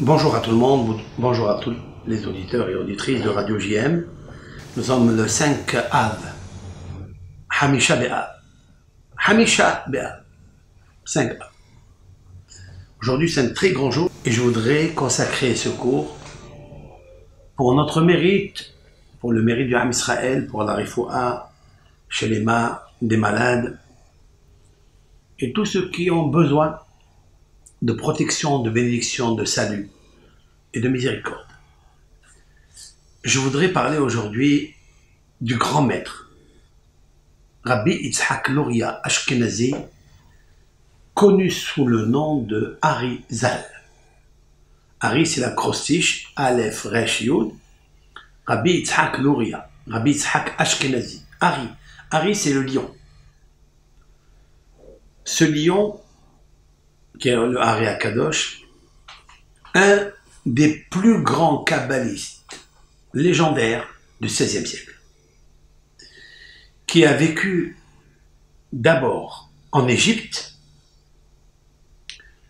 Bonjour à tout le monde, bonjour à tous les auditeurs et auditrices de Radio JM. Nous sommes le 5 Av, Hamisha Be'av. Hamisha Be'av, 5 Av. Aujourd'hui c'est un très grand jour et je voudrais consacrer ce cours pour notre mérite, pour le mérite du Ham Israël, pour la Refoua, chez les des malades et tous ceux qui ont besoin de protection, de bénédiction, de salut et de miséricorde. Je voudrais parler aujourd'hui du grand maître, Rabbi Yitzhak Luria Ashkenazi, connu sous le nom de Ari Zal. Ari, c'est l'acrostiche Aleph Resh Yud. Rabbi Yitzhak Luria, Rabbi Yitzhak Ashkenazi. Ari, c'est le lion. Ce lion, qui est le Ari Akadosh, un des plus grands kabbalistes légendaires du XVIe siècle, qui a vécu d'abord en Égypte,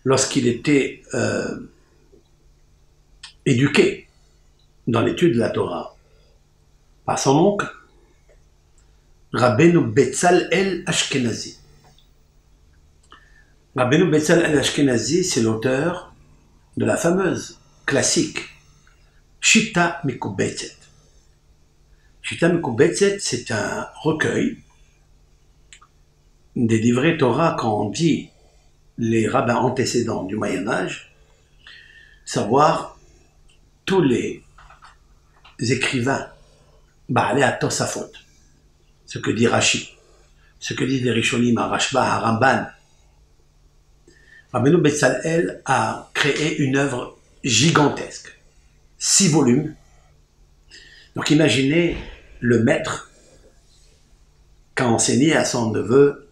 lorsqu'il était éduqué dans l'étude de la Torah par son oncle, Rabbeinu Betzalel Ashkenazi. Rabbeinu Betzalel Ashkenazi, c'est l'auteur de la fameuse classique Shita Mikubetzet. Shita Mikubetzet, c'est un recueil des livrets Torah quand on dit les rabbins antécédents du Moyen-Âge, savoir tous les écrivains Baalei HaTosafot, ce que dit Rashi, ce que disent les Rishonim, Rashba, Ramban. Rabbeinu Betzalel a créé une œuvre gigantesque, 6 volumes. Donc imaginez le maître qu'a enseigné à son neveu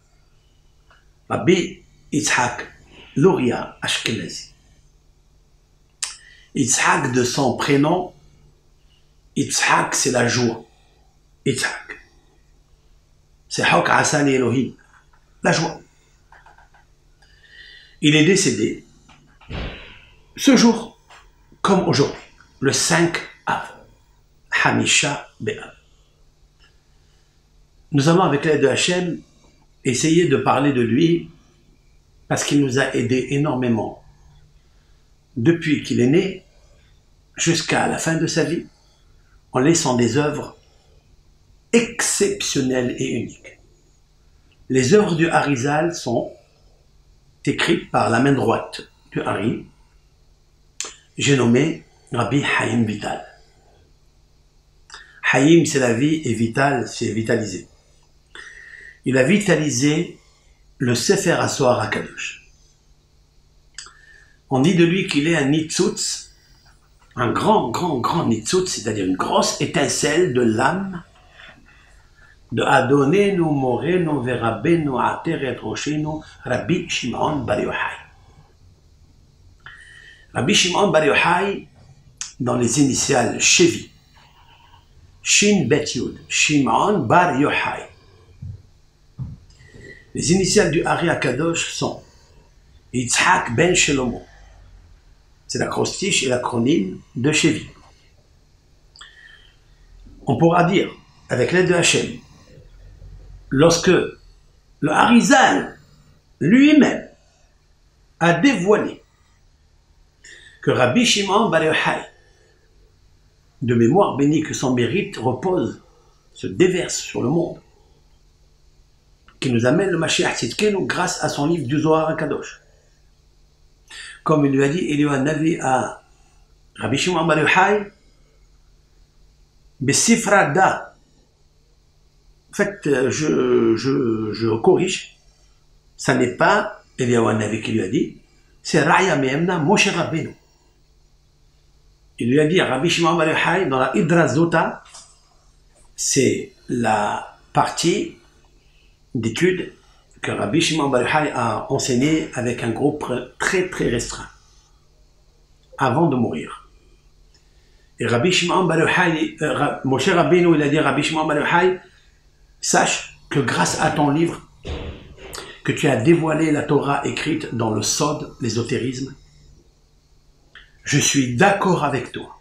Rabbi Yitzhak Luria Ashkenazi. Yitzhak de son prénom, Yitzhak c'est la joie. Yitzhak. C'est Hok Asani Elohim, la joie. Il est décédé ce jour, comme aujourd'hui, le 5 Av, Hamisha Be'av. Nous allons, avec l'aide de Hachem, essayer de parler de lui parce qu'il nous a aidés énormément depuis qu'il est né jusqu'à la fin de sa vie, en laissant des œuvres exceptionnelles et uniques. Les œuvres du Harizal sont écrites par la main droite du Hari. J'ai nommé Rabbi Haïm Vital. Haïm, c'est la vie, et Vital, c'est vitaliser. Il a vitalisé le Sefer HaZohar HaKadosh. On dit de lui qu'il est un nitzutz, un grand nitzutz, c'est-à-dire une grosse étincelle de l'âme de Adonenu Morenu Verabenu Ateret Roshenu Rabbi Shimon Bar Yochai. Rabbi Shimon Bar Yochai, dans les initiales Shevi, Shin Bet Yud, Shimon Bar Yochai. Les initiales du Ari Akadosh sont Yitzhak Ben Shelomo. C'est l'acrostiche et l'acronyme de Shevi. On pourra dire, avec l'aide de Hachem, lorsque le Harizal lui-même a dévoilé que Rabbi Shimon Bar Yochai, de mémoire bénie que son mérite repose, se déverse sur le monde, qui nous amène le Mashiach Tzidkenu grâce à son livre du Zohar HaKadosh. Comme il lui a dit Eliyahu Navi à Rabbi Shimon Bar Yochai, Besifra Da. En fait, je corrige, ça n'est pas Eliyahu Navi qui lui a dit, c'est Raya Me'emna Moshe Rabbeinu. Il lui a dit à Rabbi Shimon Bar Yochai, dans la Hidra Zota, c'est la partie d'études que Rabbi Shimon Bar Yochai a enseigné avec un groupe très restreint, avant de mourir. Et Rabbi Shimon Bar Yochai, Moshe Rabbeinu, il a dit à Rabbi Shimon Bar Yochai, sache que grâce à ton livre, que tu as dévoilé la Torah écrite dans le Sod, l'ésotérisme, je suis d'accord avec toi.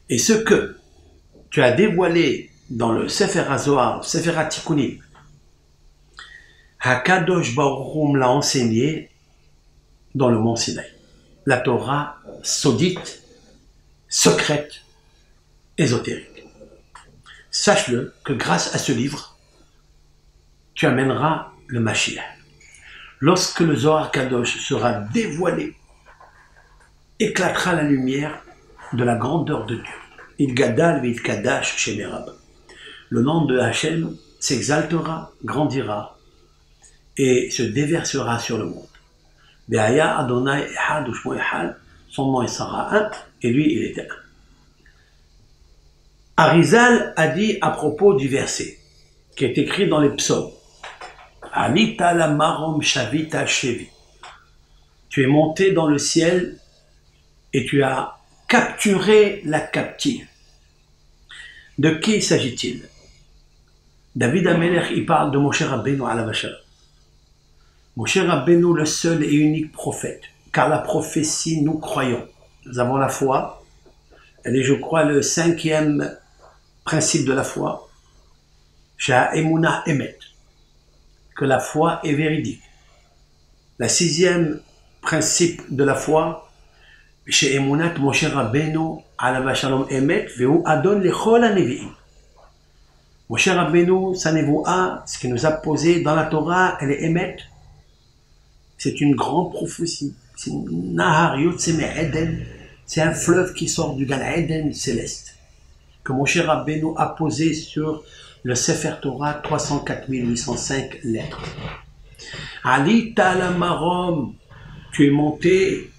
Et ce que tu as dévoilé dans le Sefer HaZohar, Sefer HaTikunim, Hakadosh Baruch Hu me l'a enseigné dans le mont Sinaï. La Torah sodite, secrète, ésotérique. Sache-le que grâce à ce livre, tu amèneras le Mashiach. Lorsque le Zohar Kadosh sera dévoilé, éclatera la lumière de la grandeur de Dieu. Il gadal v'il kadash chez Merab. Le nom de Hachem s'exaltera, grandira et se déversera sur le monde. Be'aya Adonai Echad Ushmo Echad, son nom sera un et lui il était un. Arizal a dit à propos du verset qui est écrit dans les psaumes. Anita la marom shavita shevi. Tu es monté dans le ciel et tu as capturé la captive. De qui s'agit-il? David Amelech, il parle de Moshe Rabbeinu alav hashalom. Moshe Rabbeinu, le seul et unique prophète, car la prophétie, nous croyons. Nous avons la foi, elle est, je crois, le 5e principe de la foi. Shah Emunah Emet, que la foi est véridique. La 6e principe de la foi, chez Emunat Moshe Rabbeinu alav hashalom Emet, ve'hu adon lechol hanevi'im. Moshe Rabbeinu, sa nevoa, ce qu'il nous a posé dans la Torah, elle est Emet. C'est une grande prophétie. C'est Nahar Yotze Me'eden. C'est un fleuve qui sort du Gan Eden céleste. Que Moshe Rabbeinu a posé sur le Sefer Torah, 304 805 lettres. Ali Ta'ala Marom, tu es monté,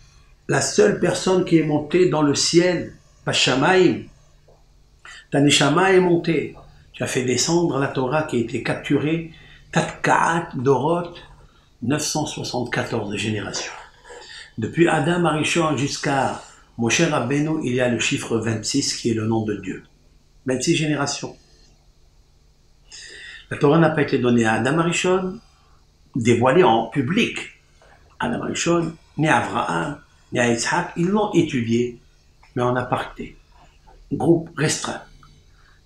la seule personne qui est montée dans le ciel, Pashamaim. Ta Neshama est montée. Tu as fait descendre la Torah qui a été capturée, Tatkaat Dorot, 974 générations. Depuis Adam Arishon jusqu'à Moshe Rabbeinu, il y a le chiffre 26 qui est le nom de Dieu. 26 générations. La Torah n'a pas été donnée à Adam Arishon, dévoilée en public. Adam Arishon, ni Abraham, ni à Yitzhak, ils l'ont étudiée, mais en aparté, groupe restreint.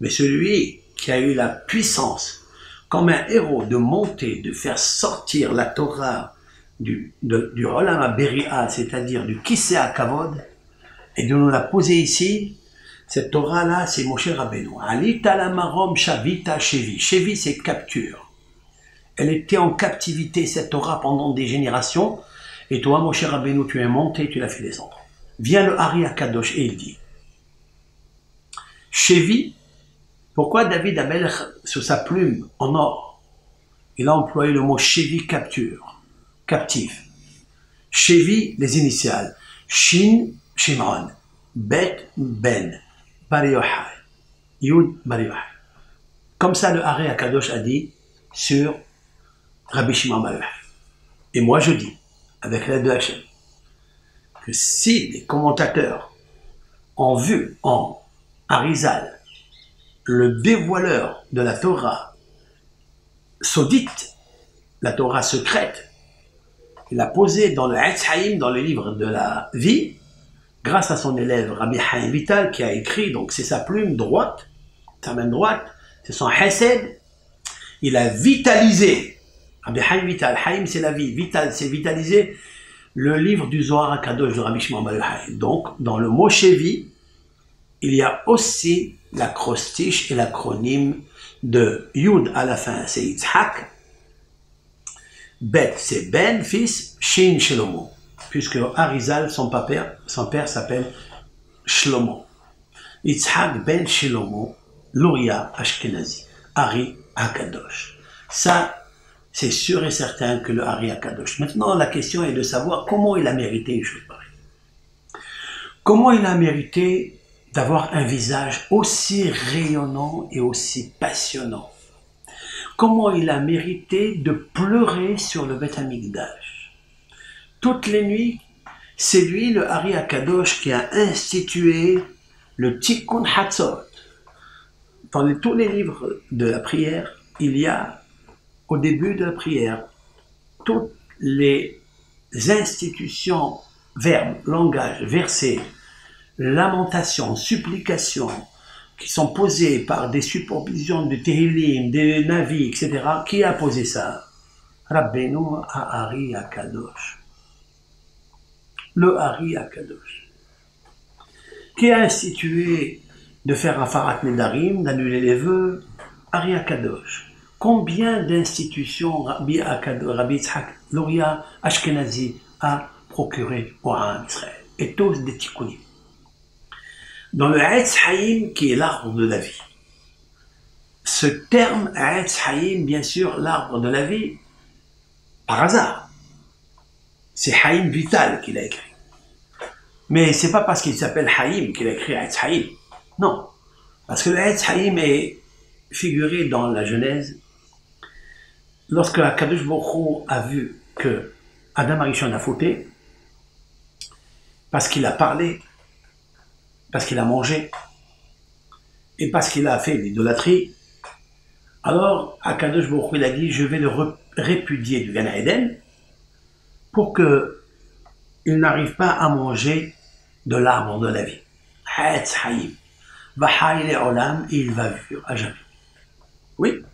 Mais celui qui a eu la puissance, comme un héros, de monter, de faire sortir la Torah du Olam HaBeria, c'est-à-dire du Kisei HaKavod, et de nous la poser ici, cette Torah-là, c'est Moshe Rabbeinu. Alita la marom shavita shevi. Shevi, c'est capture. Elle était en captivité, cette Torah, pendant des générations, et toi, Moshe Rabbeinu, tu es monté, tu l'as fait descendre. Vient le Ari HaKadosh et il dit, Shevi. Pourquoi David Amelech, sur sa plume en or, il a employé le mot Shevi, capture, captif. Shevi, les initiales. Shin, Shimon. Bet, Ben. Bar Yochai. Yud, Bar Yochai. Comme ça, le Hari HaKadosh a dit sur Rabbi Shimon Bar Yochai. Et moi, je dis, avec l'aide de Hachem, que si les commentateurs ont vu en Arizal le dévoileur de la Torah sodite, la Torah secrète, il a posé dans le Etz Haïm, dans le livre de la vie, grâce à son élève Rabbi Haïm Vital, qui a écrit, donc c'est sa plume droite, sa main droite, c'est son Hesed, il a vitalisé, Rabbi Haïm Vital, Haïm c'est la vie, Vital c'est vitaliser, le livre du Zohar HaKadosh de Rabbi Shimon Bar Yochai. Donc, dans le mot Shevi, il y a aussi l'acrostiche et l'acronyme de Yud à la fin, c'est Yitzhak. Bet, c'est Ben, fils, Shin, Shlomo. Puisque Arizal, son père s'appelle Shlomo. Yitzhak ben Shlomo, Luria Ashkenazi, Ari HaKadosh. Ça, c'est sûr et certain que le Ari HaKadosh. Maintenant, la question est de savoir comment il a mérité une chose pareille. Comment il a mérité d'avoir un visage aussi rayonnant et aussi passionnant. Comment il a mérité de pleurer sur le Beth Amikdash. Toutes les nuits, c'est lui, le Ari HaKadosh, qui a institué le Tikkun Hatzot. Dans tous les livres de la prière, il y a, au début de la prière, toutes les institutions verbes, langage, versets, lamentations, supplications, qui sont posées par des supervisions de Tehillim, des Navis, etc. Qui a posé ça? Rabbeinu Ha'ari HaKadosh. Le Hari HaKadosh. Qui a institué de faire un Farat Nedarim, d'annuler les vœux? Hari HaKadosh. Combien d'institutions Rabbi Yitzhak Luria Ashkenazi a procuré au Ham Israël? Et tous des tikkunim. Dans le Etz Haïm, qui est l'arbre de la vie. Ce terme Etz Haïm, bien sûr, l'arbre de la vie, par hasard. C'est Haïm Vital qu'il a écrit. Mais c'est pas parce qu'il s'appelle Haïm qu'il a écrit Etz Haïm. Non. Parce que le Etz Haïm est figuré dans la Genèse. Lorsque Akadosh Baruch Hu a vu que Adam Arishon a fauté, parce qu'il a parlé, parce qu'il a mangé, et parce qu'il a fait l'idolâtrie, alors Akadosh Baruch Hu il a dit, je vais le répudier du Gan Eden, pour qu'il n'arrive pas à manger de l'arbre de la vie. Etz Haïm. Vahai le Olam, et il va vivre à jamais. Oui.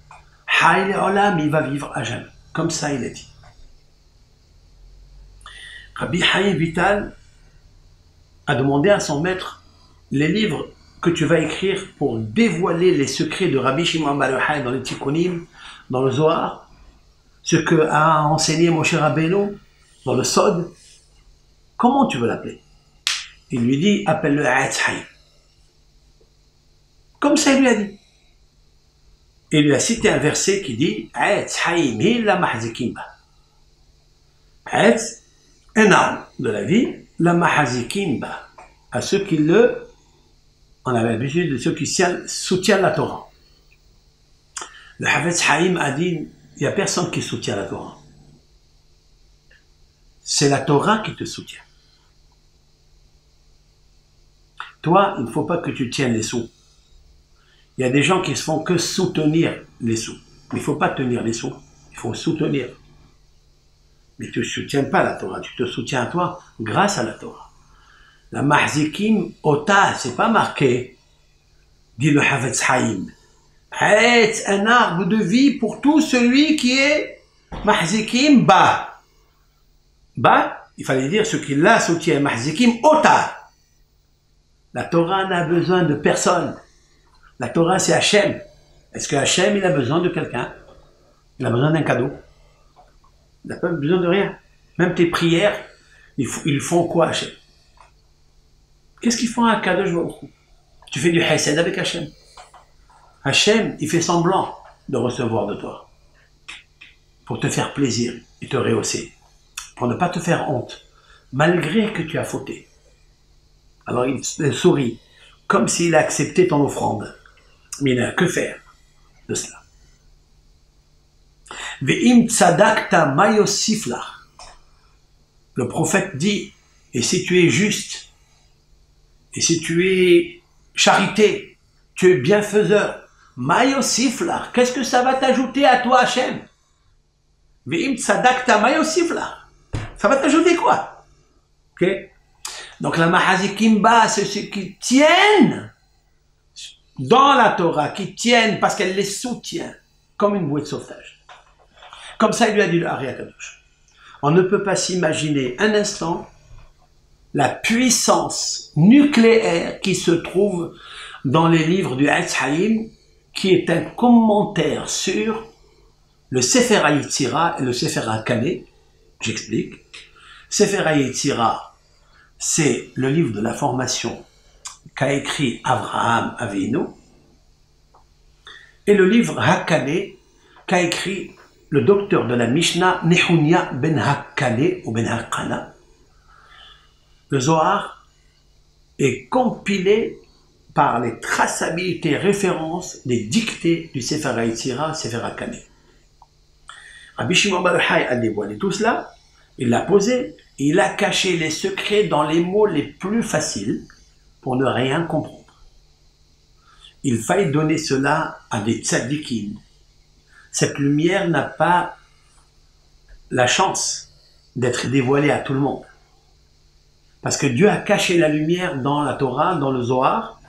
Haï le Olam, il va vivre à jamais. Comme ça, il a dit. Rabbi Haïm Vital a demandé à son maître les livres que tu vas écrire pour dévoiler les secrets de Rabbi Shimon Bar Yochai dans les Tikkunim, dans le Zohar, ce que a enseigné Moshe Rabbeinu dans le Sod. Comment tu veux l'appeler? Il lui dit, appelle-le Etz Haïm. Comme ça, il lui a dit. Il lui a cité un verset qui dit Etz Haïm la mahzikim ba. Etz, un arbre de la vie, la mahzikim ba. À ceux qui on avait l'habitude de ceux qui soutiennent la Torah. Le Havetz Haïm a dit il n'y a personne qui soutient la Torah. C'est la Torah qui te soutient. Toi, il ne faut pas que tu tiennes les sous. Il y a des gens qui ne se font que soutenir les sous. Mais il ne faut pas tenir les sous, il faut soutenir. Mais tu ne soutiens pas la Torah, tu te soutiens à toi grâce à la Torah. La mahzikim ota, c'est pas marqué, dit le Havetz Haïm. C'est un arbre de vie pour tout celui qui est mahzikim ba. Ba, il fallait dire ce qui la soutient, mahzikim ota. La Torah n'a besoin de personne. La Torah, c'est Hachem. Est-ce que Hachem, il a besoin de quelqu'un? Il a besoin d'un cadeau. Il n'a pas besoin de rien. Même tes prières, ils font quoi, Hachem? Qu'est-ce qu'ils font à Kadosh Baruch Hu? Tu fais du Hesed avec Hachem. Hachem, il fait semblant de recevoir de toi. Pour te faire plaisir et te rehausser. Pour ne pas te faire honte. Malgré que tu as fauté. Alors il sourit. Comme s'il a accepté ton offrande. Mais il n'a que faire de cela. Ve'im tzadakta mayosifla. Le prophète dit, et si tu es juste, et si tu es charité, tu es bienfaiseur, mayosifla, qu'est-ce que ça va t'ajouter à toi, Hachem? Ve'im tzadakta mayosifla. Ça va t'ajouter quoi? Ok? Donc la mahazikimba, c'est ceux qui tiennent dans la Torah, qui tiennent parce qu'elle les soutient, comme une bouée de sauvetage. Comme ça, il lui a dit le Hari HaKadosh. On ne peut pas s'imaginer un instant la puissance nucléaire qui se trouve dans les livres du Etz Haïm, qui est un commentaire sur le Sefer HaYetzira et le Sefer HaKaneh. J'explique. Sefer HaYetzira, c'est le livre de la formation qu'a écrit Abraham Avinu, et le livre HaKaneh qu'a écrit le docteur de la Mishnah Nehunia ben HaKaneh ou ben HaKana. Le Zohar est compilé par les traçabilités, références des dictées du Sefer HaYetzira, Sefer HaKaneh. Rabbi Shimon Bar Yochai a dévoilé tout cela, il l'a posé, il a caché les secrets dans les mots les plus faciles pour ne rien comprendre. Il faille donner cela à des tzadikim. Cette lumière n'a pas la chance d'être dévoilée à tout le monde. Parce que Dieu a caché la lumière dans la Torah, dans le Zohar.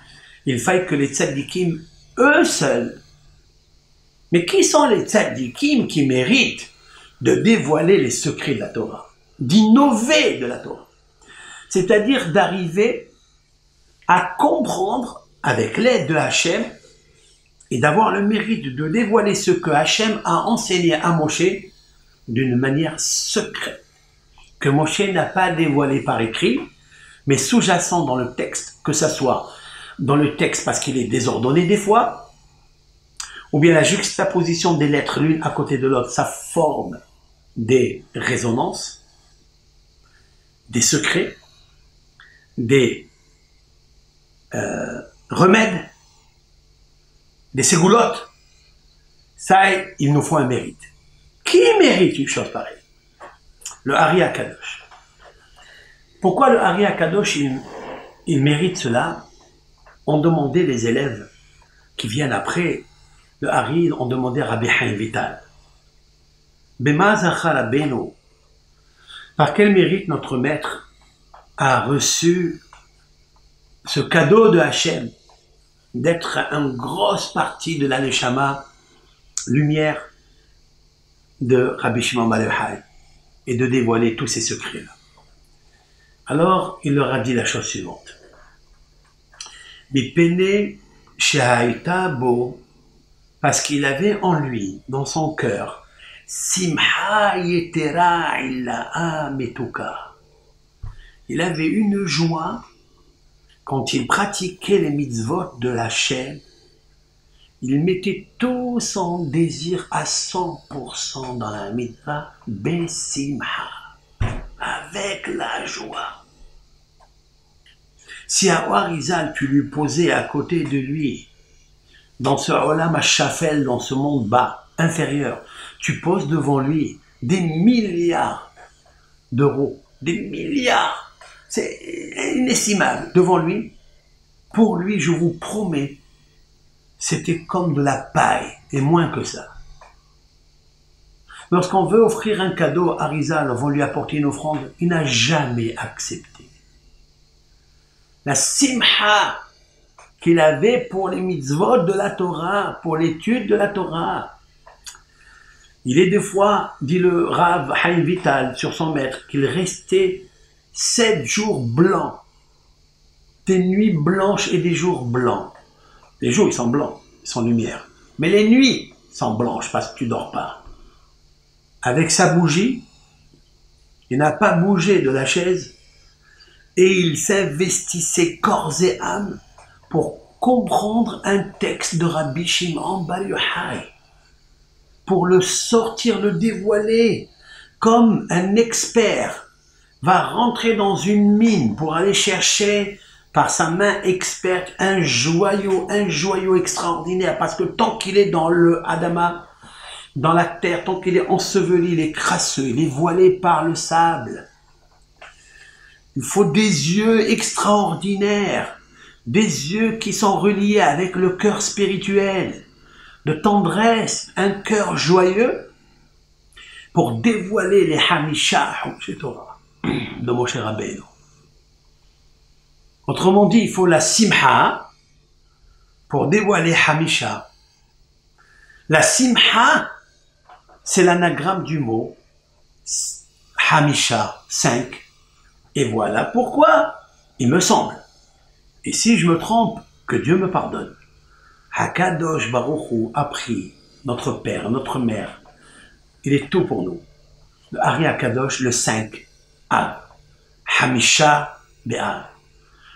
Il faille que les tzaddikim, eux seuls. Mais qui sont les tzaddikim qui méritent de dévoiler les secrets de la Torah, d'innover de la Torah? C'est-à-dire d'arriver à comprendre avec l'aide de Hachem et d'avoir le mérite de dévoiler ce que Hachem a enseigné à Moshe d'une manière secrète, que Moshe n'a pas dévoilé par écrit, mais sous-jacent dans le texte, que ça soit dans le texte parce qu'il est désordonné des fois, ou bien la juxtaposition des lettres l'une à côté de l'autre, ça forme des résonances, des secrets, des remèdes, des ségoulottes. Ça, il nous faut un mérite. Qui mérite une chose pareille? Le Ari Akadosh. Pourquoi le Ari Akadosh, il mérite cela? On demandait les élèves qui viennent après le Ari, on demandait Rabbi Chaim Vital. Bema Zachar Rabbeinu, par quel mérite notre maître a reçu ce cadeau de Hachem d'être une grosse partie de la Neshama, lumière de Rabbi Shimon Bar Yochai, et de dévoiler tous ces secrets-là. Alors, il leur a dit la chose suivante. Mipene shehaïta bo, parce qu'il avait en lui, dans son cœur, simha yetera illaha metuka. Il avait une joie quand il pratiquait les mitzvot de la chaîne. Il mettait tout son désir à 100% dans la mitzvah besimha, avec la joie. Si à Harizal tu lui posais à côté de lui, dans ce olam hashafel, dans ce monde bas, inférieur, tu poses devant lui des milliards d'euros, des milliards, c'est inestimable devant lui. Pour lui, je vous promets, c'était comme de la paille, et moins que ça. Lorsqu'on veut offrir un cadeau à Harizal, on va lui apporter une offrande, il n'a jamais accepté. La simha qu'il avait pour les mitzvot de la Torah, pour l'étude de la Torah. Il est des fois, dit le Rav Chaim Vital sur son maître, qu'il restait 7 jours blancs, des nuits blanches et des jours blancs. Les jours, ils sont blancs, ils sont lumière. Mais les nuits sont blanches parce que tu dors pas. Avec sa bougie, il n'a pas bougé de la chaise et il s'investissait corps et âme pour comprendre un texte de Rabbi Shimon Bar Yochai, pour le sortir, le dévoiler, comme un expert va rentrer dans une mine pour aller chercher par sa main experte un joyau extraordinaire, parce que tant qu'il est dans le Adama, dans la terre, tant qu'il est enseveli, il est crasseux, il est voilé par le sable. Il faut des yeux extraordinaires, des yeux qui sont reliés avec le cœur spirituel, de tendresse, un cœur joyeux, pour dévoiler les Hamisha chez Torah de Moshe Rabbeinu. Autrement dit, il faut la simha pour dévoiler Hamisha. La simha, c'est l'anagramme du mot Hamisha, 5. Et voilà pourquoi, il me semble. Et si je me trompe, que Dieu me pardonne. Hakadosh Baruch Hu a pris notre père, notre mère. Il est tout pour nous. Le Ari Hakadosh, le 5, Av. Hamisha Be'av.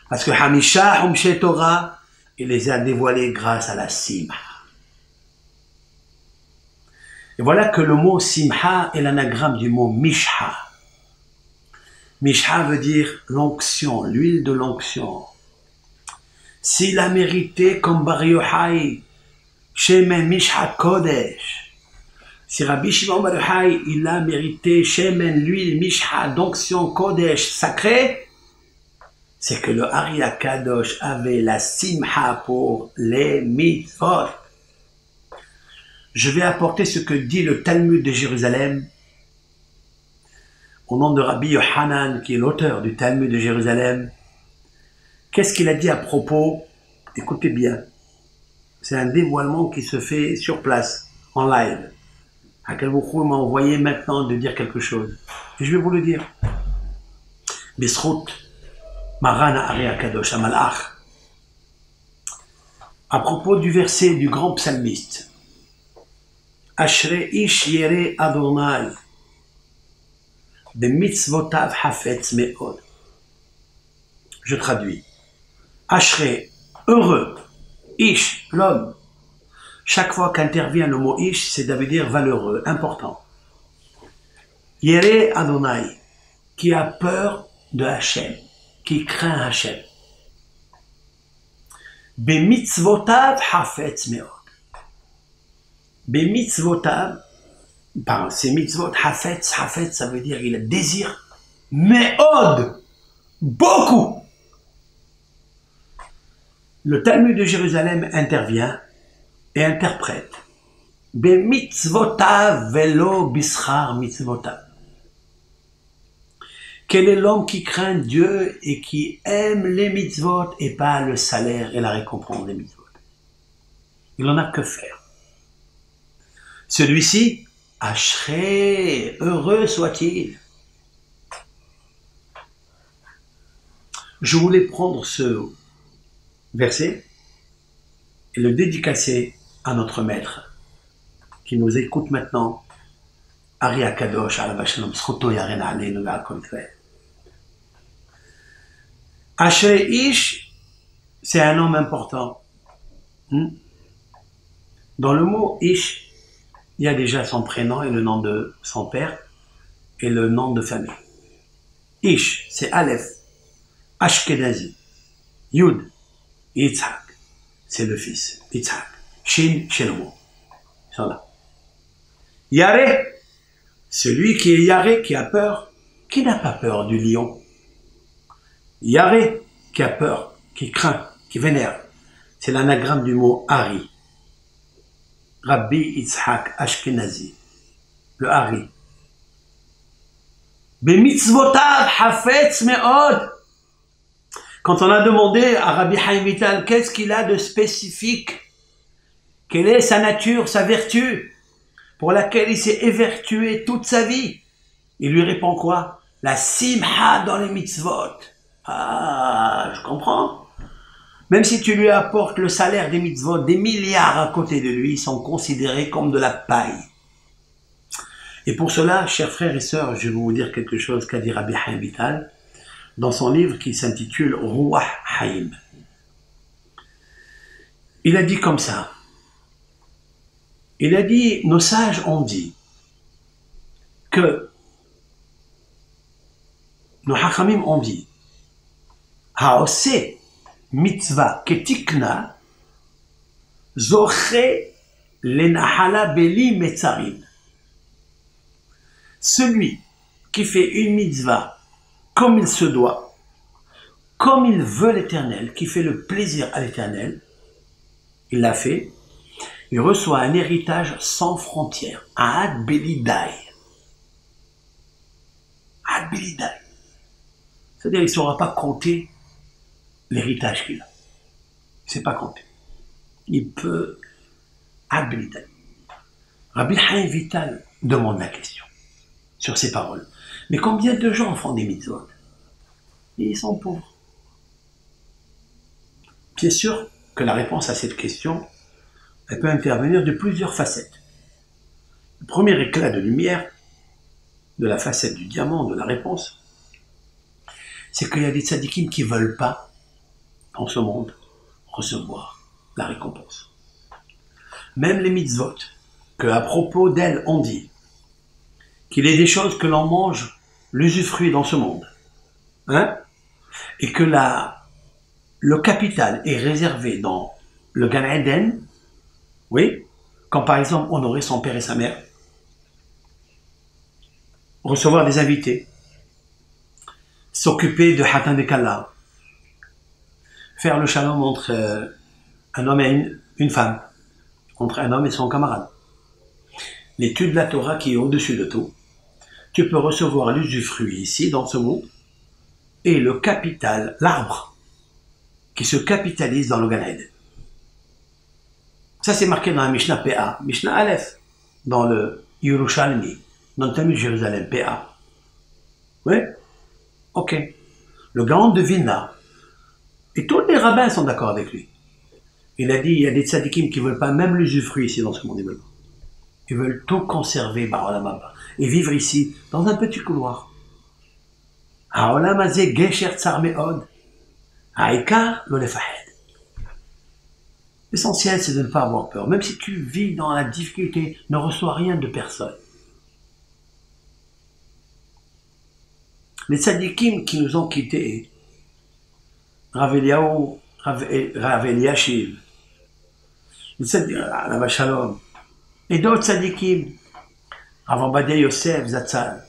Parce que Hamisha, Humshe Torah, il les a dévoilés grâce à la Simha. Et voilà que le mot Simha est l'anagramme du mot Mishha. Mishha veut dire l'onction, l'huile de l'onction. S'il a mérité comme Bar Yochai, Shemen Mishha Kodesh. Si Rabbi Shimon Bar Yochai, il a mérité Shemen, l'huile Mishha d'onction Kodesh sacrée, c'est que le Ari Akadosh avait la Simha pour les mitzvot. Je vais apporter ce que dit le Talmud de Jérusalem. au nom de Rabbi Yohanan, qui est l'auteur du Talmud de Jérusalem. Qu'est-ce qu'il a dit à propos? Écoutez bien. C'est un dévoilement qui se fait sur place, en live. Hakalboukhou m'a envoyé maintenant de dire quelque chose. Et je vais vous le dire. Bisrout, Marana Ari Akadosh Amalach. À propos du verset du grand psalmiste. Ashre ish yere Adonai. De mitzvotav hafetz me'od. Je traduis. Ashre, heureux. Ish, l'homme. Chaque fois qu'intervient le mot Ish, c'est ça veut dire valeureux, important. Yere Adonai, qui a peur de Hachem, qui craint Hachem. Be mitzvotav hafetz me'od. Be mitzvotav, par ces mitzvot, hafetz, ça veut dire il désire, me'od, beaucoup. Le Talmud de Jérusalem intervient et interprète. Be mitzvotav velo bischar mitzvotav. Quel est l'homme qui craint Dieu et qui aime les mitzvot et pas le salaire et la récompense des mitzvot? Il n'en a que faire. Celui-ci, Ashrei, heureux soit-il. Je voulais prendre ce verset et le dédicacer à notre maître qui nous écoute maintenant, Ari Akadosh, Alav Shalom, Zchuto Yaren Aleinu Ve'al Kol Israël. Ashrei Ish, c'est un homme important. Dans le mot Ish, il y a déjà son prénom et le nom de son père et le nom de famille. Ish, c'est Aleph, Ashkenazi, Yud, Yitzhak, c'est le fils, Yitzhak, Shin, Shelomo. Ils sont là. Yareh, celui qui est Yareh, qui a peur, qui n'a pas peur du lion. Yareh, qui a peur, qui craint, qui vénère. C'est l'anagramme du mot Ari. Rabbi Yitzhak Ashkenazi. Le Ari. Bemitzvotav hafetz me'od. Quand on a demandé à Rabbi Chaim Vital qu'est-ce qu'il a de spécifique, quelle est sa nature, sa vertu, pour laquelle il s'est évertué toute sa vie, il lui répond quoi? La simha dans les mitzvot. Ah, je comprends. Même si tu lui apportes le salaire des mitzvot, des milliards à côté de lui, ils sont considérés comme de la paille. Et pour cela, chers frères et sœurs, je vais vous dire quelque chose qu'a dit Rabbi Chaim Vital dans son livre qui s'intitule Ruach Haim. Il a dit comme ça. Il a dit, nos sages ont dit que, nos hachamim ont dit, Haose mitzvah ketikna zoche lenahala beli metzarim. Celui qui fait une mitzvah comme il se doit, comme il veut l'Éternel, qui fait le plaisir à l'Éternel, il l'a fait, il reçoit un héritage sans frontières, un ad belidai. Ad belidai. C'est-à-dire qu'il ne saura pas compter l'héritage qu'il a. Il ne sait pas compter. Il peut ad belidai. Rabbi Chaim Vital demande la question sur ces paroles. Mais combien de gens font des mitzvot? Et ils sont pauvres. Bien sûr que la réponse à cette question, elle peut intervenir de plusieurs facettes. Le premier éclat de lumière de la facette du diamant de la réponse, c'est qu'il y a des tzadikim qui ne veulent pas, en ce monde, recevoir la récompense. Même les mitzvot, que à propos d'elles on dit qu'il est des choses que l'on mange l'usufruit dans ce monde, hein, et que le capital est réservé dans le Gan Eden, oui, quand par exemple honorer son père et sa mère, recevoir des invités, s'occuper de Hatan et Kalla, faire le shalom entre un homme et une femme, entre un homme et son camarade, l'étude de la Torah qui est au-dessus de tout, tu peux recevoir l'usufruit ici, dans ce monde, et le capital, l'arbre, qui se capitalise dans le Gan Eden. Ça, c'est marqué dans la Mishnah PA, Mishnah Aleph, dans le Yerushalmi, dans le Talmud de Jérusalem PA. Oui? Ok. Le Gaon de Vilna, et tous les rabbins sont d'accord avec lui. Il a dit, il y a des tzadikim qui ne veulent pas même l'usufruit ici dans ce monde, ils veulent tout conserver, et vivre ici, dans un petit couloir. L'essentiel, c'est de ne pas avoir peur. Même si tu vis dans la difficulté, ne reçois rien de personne. Les tzadikim qui nous ont quittés, Rav Eliyahu, Rav Eliashiv, Rav Shalom, et d'autres tzadikim, Rav Obadia Yosef, Zatzal,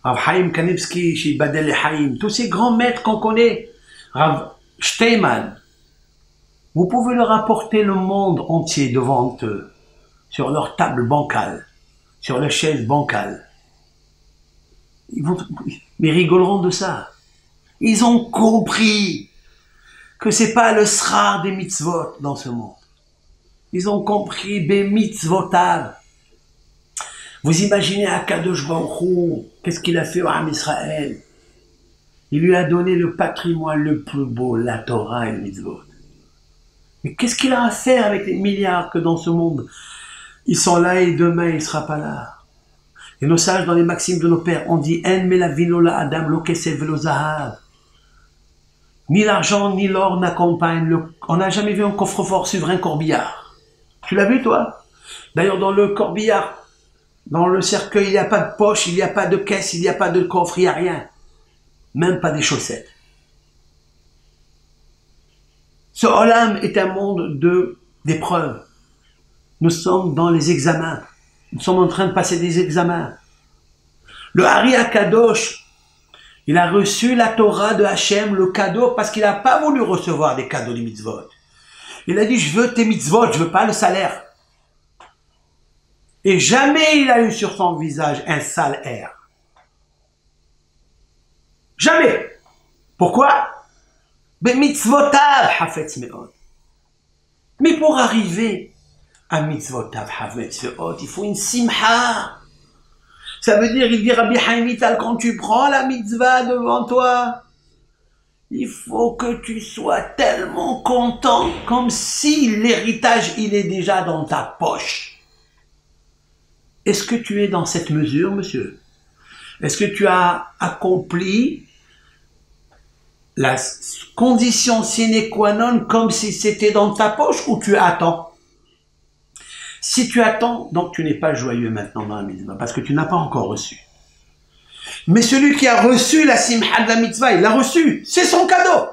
Rav Chaim Kanevski, Shibadel Chaim, tous ces grands maîtres qu'on connaît, Rav Steinman, vous pouvez leur apporter le monde entier devant eux, sur leur table bancale, sur leur chaise bancale. Mais ils rigoleront de ça. Ils ont compris que c'est pas le srar des mitzvot dans ce monde. Ils ont compris des mitzvotav. Vous imaginez Akadosh Baruch Hu, qu'est-ce qu'il a fait au Ham Israël? Il lui a donné le patrimoine le plus beau, la Torah et le mitzvot. Mais qu'est-ce qu'il a à faire avec les milliards que dans ce monde, ils sont là et demain il ne sera pas là? Et nos sages, dans les maximes de nos pères, on dit « En melavino la adam lo kesef velo zahav » Ni l'argent, ni l'or n'accompagnent le... On n'a jamais vu un coffre-fort suivre un corbillard. Tu l'as vu, toi? D'ailleurs, dans le corbillard, dans le cercueil, il n'y a pas de poche, il n'y a pas de caisse, il n'y a pas de coffre, il n'y a rien. Même pas des chaussettes. Ce Olam est un monde d'épreuves. Nous sommes dans les examens. Nous sommes en train de passer des examens. Le Hari Akadosh, il a reçu la Torah de Hachem, le cadeau, parce qu'il n'a pas voulu recevoir des cadeaux de mitzvot. Il a dit, je veux tes mitzvot, je veux pas le salaire. Et jamais il a eu sur son visage un sale air. Jamais. Pourquoi? Mais mitzvotav hafetz me'od. Mais pour arriver à mitzvotav hafetz me'od, il faut une simha. Ça veut dire, il dit Rabbi Chaim Vital, quand tu prends la mitzvah devant toi, il faut que tu sois tellement content, comme si l'héritage, il est déjà dans ta poche. Est-ce que tu es dans cette mesure, monsieur? Est-ce que tu as accompli la condition sine qua non comme si c'était dans ta poche ou tu attends? Si tu attends, donc tu n'es pas joyeux maintenant dans la mitzvah, parce que tu n'as pas encore reçu. Mais celui qui a reçu la simha de la mitzvah, il l'a reçu, c'est son cadeau.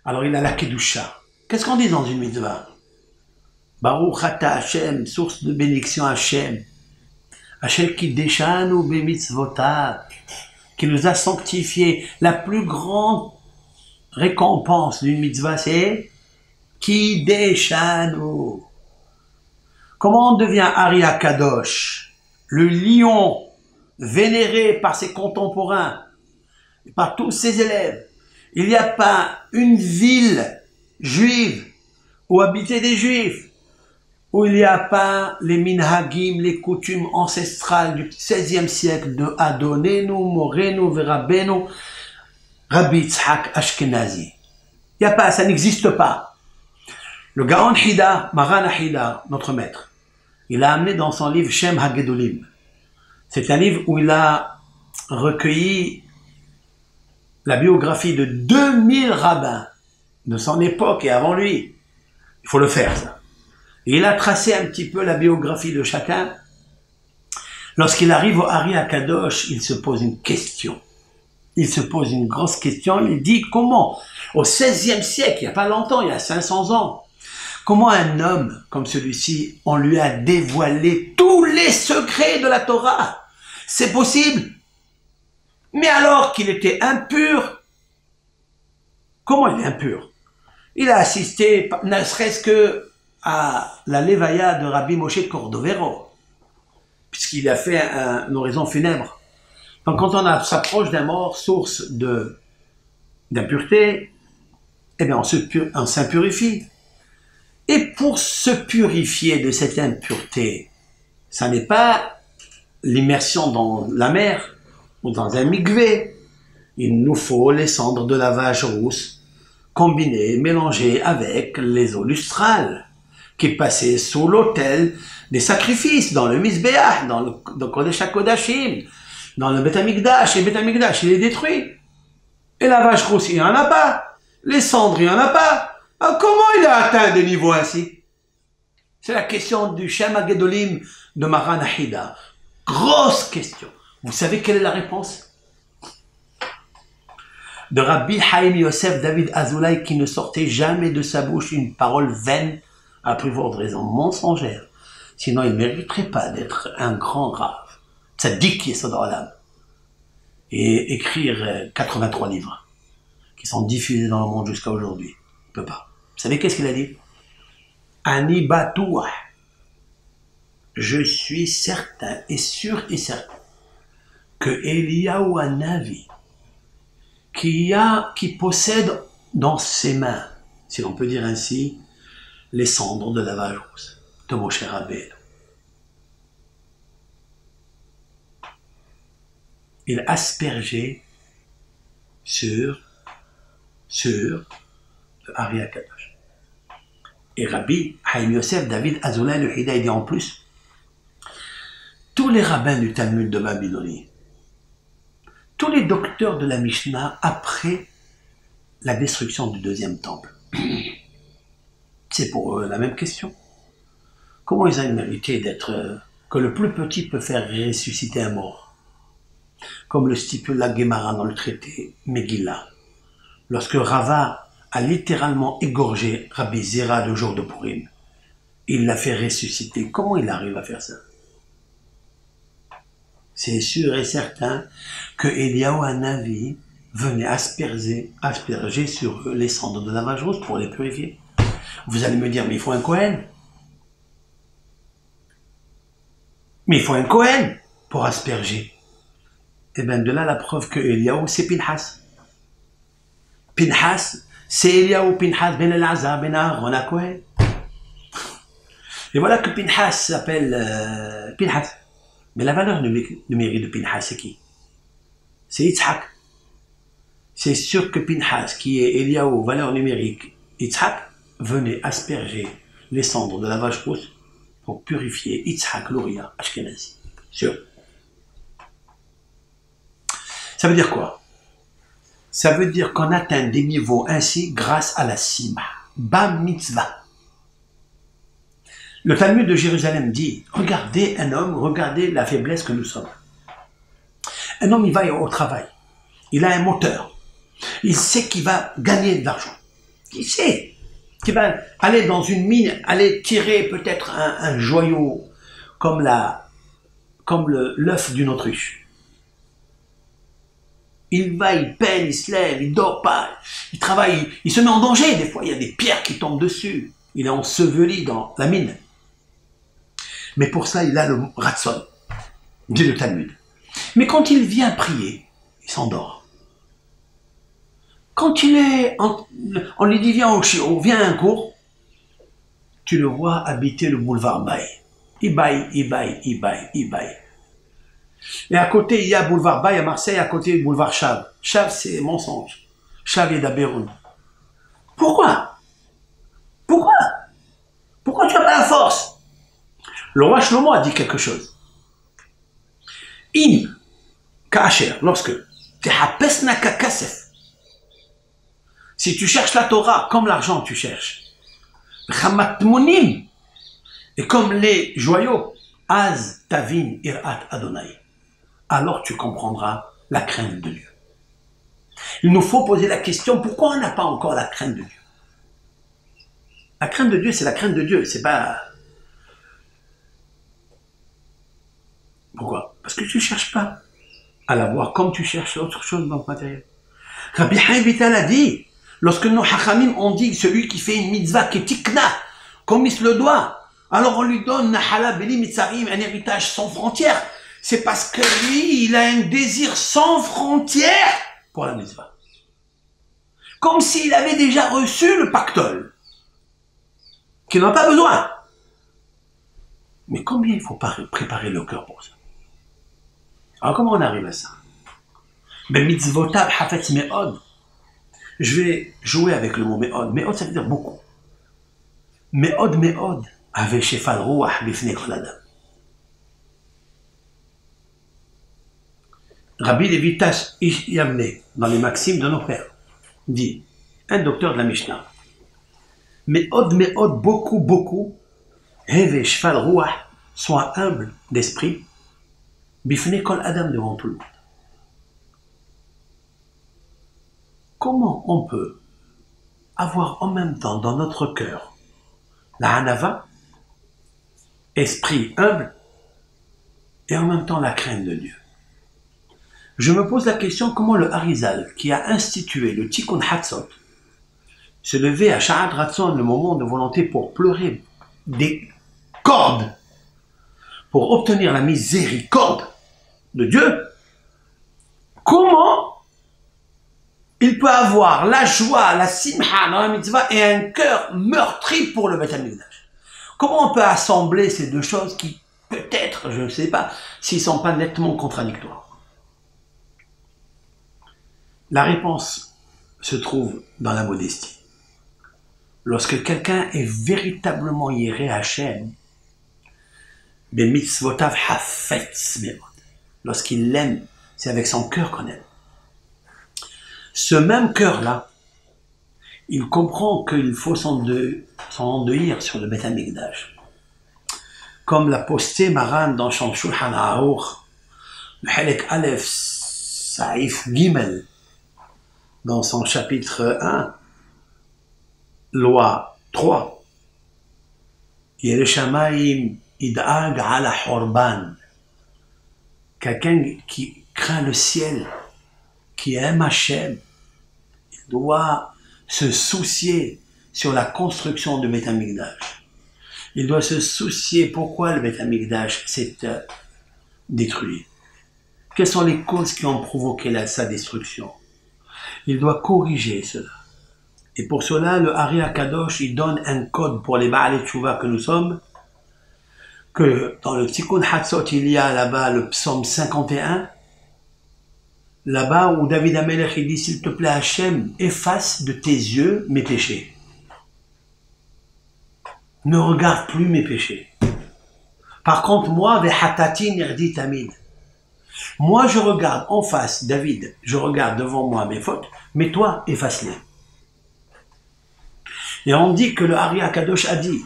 Alors il a la kedusha. Qu'est-ce qu'on dit dans une mitzvah? Baruch ata Hashem, source de bénédiction Hashem. Hashem qui déchanu be mitzvotav, qui nous a sanctifiés. La plus grande récompense d'une mitzvah, c'est qui déchanu. Comment on devient Hari Akadosh, le lion vénéré par ses contemporains, par tous ses élèves? Il n'y a pas une ville juive où habitaient des juifs, où il n'y a pas les minhagim, les coutumes ancestrales du XVIe siècle de Adonenu, Morenu, Verabenu, Rabbi Yitzhak Ashkenazi. Il n'y a pas, ça n'existe pas. Le Gaon Hida, Maran Hida, notre maître, il a amené dans son livre Shem HaGedolim. C'est un livre où il a recueilli la biographie de 2000 rabbins de son époque et avant lui. Il faut le faire, ça. Et il a tracé un petit peu la biographie de chacun. Lorsqu'il arrive au Hari Akadosh, il se pose une question. Il se pose une grosse question. Il dit comment, au XVIe siècle, il n'y a pas longtemps, il y a 500 ans, comment un homme comme celui-ci, on lui a dévoilé tous les secrets de la Torah? C'est possible? Mais alors qu'il était impur, comment il est impur? Il a assisté, ne serait-ce que à la Levaya de Rabbi Moshe Cordovero. puisqu'il a fait une oraison funèbre. Donc quand on s'approche d'un mort, source d'impureté, eh bien on s'impurifie. Et pour se purifier de cette impureté, ça n'est pas l'immersion dans la mer ou dans un mikvé. Il nous faut les cendres de lavage rousse combinées, mélangées avec les eaux lustrales qui passaient sous l'autel des sacrifices, dans le Mizbeach, dans le Kodesh HaKodashim, dans le Beth Amikdash. Et Beth Amikdash, il est détruit. Et lavage rousse, il n'y en a pas. Les cendres, il n'y en a pas. Alors, comment il a atteint des niveaux ainsi? C'est la question du Shem HaGedolim de Maran Ahida. Grosse question. Vous savez quelle est la réponse? De Rabbi Haïm Yosef David Azoulay, qui ne sortait jamais de sa bouche une parole vaine à plus forte raison mensongère. Sinon, il ne mériterait pas d'être un grand rave. Tzaddik Yesod Olam. Et écrire 83 livres qui sont diffusés dans le monde jusqu'à aujourd'hui. Il ne peut pas. Vous savez qu'est-ce qu'il a dit? Ani Batouah. Je suis certain et sûr et certain que Eliyahu Hanavi, qui possède dans ses mains, si l'on peut dire ainsi, les cendres de lavage rousse de Moshe Rabbeinu. Il aspergeait sur le Ari HaKadosh. Et Rabbi Haïm Yosef David Azoulay le Hida dit en plus, tous les rabbins du Talmud de Babylonie, tous les docteurs de la Mishnah après la destruction du deuxième temple, c'est pour eux la même question. Comment ils ont mérité d'être, que le plus petit peut faire ressusciter un mort, comme le stipule la Gemara dans le traité Megillah, lorsque Rava a littéralement égorgé Rabbi Zera le jour de Purim, il l'a fait ressusciter. Comment il arrive à faire ça? C'est sûr et certain que Eliyahu Hanavi venait asperger sur eux les cendres de lavage rousse pour les purifier. Vous allez me dire, mais il faut un Kohen. Mais il faut un Kohen pour asperger. Et bien de là la preuve que Eliyahu c'est Pinhas. Pinhas, c'est Eliyahu Pinhas ben Elazar ben Aaron à Kohen. Et voilà que Pinhas s'appelle Pinhas. Mais la valeur numérique de Pinhas, c'est qui? C'est Yitzhak. C'est sûr que Pinhas, qui est Eliyahu, valeur numérique, Yitzhak, venait asperger les cendres de lavage rousse pour purifier Yitzhak l'Oria Ashkenazi. Sûr. Ça veut dire quoi? Ça veut dire qu'on atteint des niveaux ainsi grâce à la Sima, Bam Mitzvah. Le Talmud de Jérusalem dit, regardez un homme, regardez la faiblesse que nous sommes. Un homme, il va au travail, il a un moteur, il sait qu'il va gagner de l'argent, il sait qu'il va aller dans une mine, aller tirer peut-être un joyau comme l'œuf d'une autruche. Il va, il peine, il se lève, il dort pas, il travaille, il se met en danger, des fois il y a des pierres qui tombent dessus, il est enseveli dans la mine. Mais pour ça, il a le ratson, dit le Talmud. Mais quand il vient prier, il s'endort. Quand il est, on lui dit viens à un cours, tu le vois habiter le boulevard Baye. Il baille. Et à côté, il y a boulevard Baye à Marseille, à côté, boulevard Chav. Chav, c'est mensonge. Chav est d'Aberoun. Pourquoi tu n'as pas la force? Le roi Shlomo a dit quelque chose. In, Kacher, lorsque Tehapesna kakasef, si tu cherches la Torah comme l'argent tu cherches, Chamatmonim, et comme les joyaux, Az Tavin Irat Adonai, alors tu comprendras la crainte de Dieu. Il nous faut poser la question, pourquoi on n'a pas encore la crainte de Dieu? La crainte de Dieu, c'est la crainte de Dieu, c'est pas... Pourquoi? Parce que tu ne cherches pas à la voir comme tu cherches autre chose dans le matériel. Rabbi Haïm Vital a dit, lorsque nos hachamim ont dit celui qui fait une mitzvah qui est tikna, comme il se le doit, Alors on lui donne Nahala Beli Mitzarim, un héritage sans frontières. C'est parce que lui, il a un désir sans frontières pour la mitzvah. Comme s'il avait déjà reçu le pactole, qu'il n'en a pas besoin. Mais combien il faut préparer le cœur pour ça? Alors comment on arrive à ça? Mais mitzvotav hafetz me'od. Je vais jouer avec le mot me'od. Me'od, ça veut dire beaucoup. Me'od me'od. Avec shefal ruach bifnei kol adam. Rabbi Levitas Ish Yavne, dans les maximes de nos pères, dit, un docteur de la Mishnah, me'od, beaucoup, beaucoup, heve shefal ruach, soit humble d'esprit, bifnei kol adam, devant tout le monde. Comment on peut avoir en même temps dans notre cœur la hanava, esprit humble, et en même temps la crainte de Dieu? Je me pose la question comment le Harizal, qui a institué le Tikkun Hatzot, se levait à Sha'at Ratzon, le moment de volonté, pour pleurer des cordes, pour obtenir la miséricorde de Dieu, comment il peut avoir la joie, la simha dans la mitzvah et un cœur meurtri pour le Beit HaMikdash? Comment on peut assembler ces deux choses qui, peut-être, je ne sais pas, s'ils ne sont pas nettement contradictoires? La réponse se trouve dans la modestie. Lorsque quelqu'un est véritablement yéré Hachem, des mitzvotav hafetz me'od. Lorsqu'il l'aime, c'est avec son cœur qu'on aime. Ce même cœur-là, il comprend qu'il faut s'endeuillir sur le Beit HaMikdash. Comme l'a posté Maran dans son Shulchan Aruch, le Halek Aleph, Saïf Gimel, dans son chapitre 1, loi 3, Yerushalayim id'ag ala horban. Quelqu'un qui craint le ciel, qui aime Hachem, il doit se soucier sur la construction du Beit HaMikdash. Il doit se soucier pourquoi le Beit HaMikdash s'est détruit. Quelles sont les causes qui ont provoqué sa destruction? Il doit corriger cela. Et pour cela, le Ari HaKadosh, il donne un code pour les Baalei Tshuva que nous sommes, que dans le Tikkun Hatzot, il y a là-bas le psaume 51, là-bas où David HaMelech, il dit, s'il te plaît Hachem, efface de tes yeux mes péchés. Ne regarde plus mes péchés. Par contre, moi, vehatati nirdi tamid. Moi, je regarde en face, David, je regarde devant moi mes fautes, mais toi, efface-les. Et on dit que le Ari HaKadosh a dit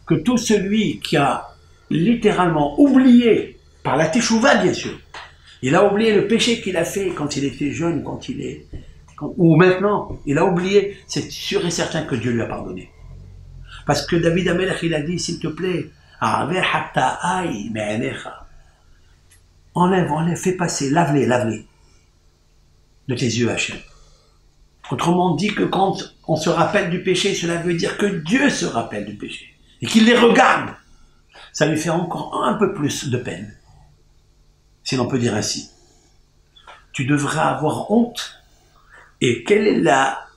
que tout celui qui a littéralement oublié, par la Teshuvah bien sûr, il a oublié le péché qu'il a fait quand il était jeune, ou maintenant, il a oublié, c'est sûr et certain que Dieu lui a pardonné. Parce que David HaMelech, il a dit, s'il te plaît, enlève, fais passer, lave-les de tes yeux, Hachem. Autrement dit que quand on se rappelle du péché, cela veut dire que Dieu se rappelle du péché et qu'il les regarde. Ça lui fait encore un peu plus de peine, si l'on peut dire ainsi. Tu devrais avoir honte. Et quelle est la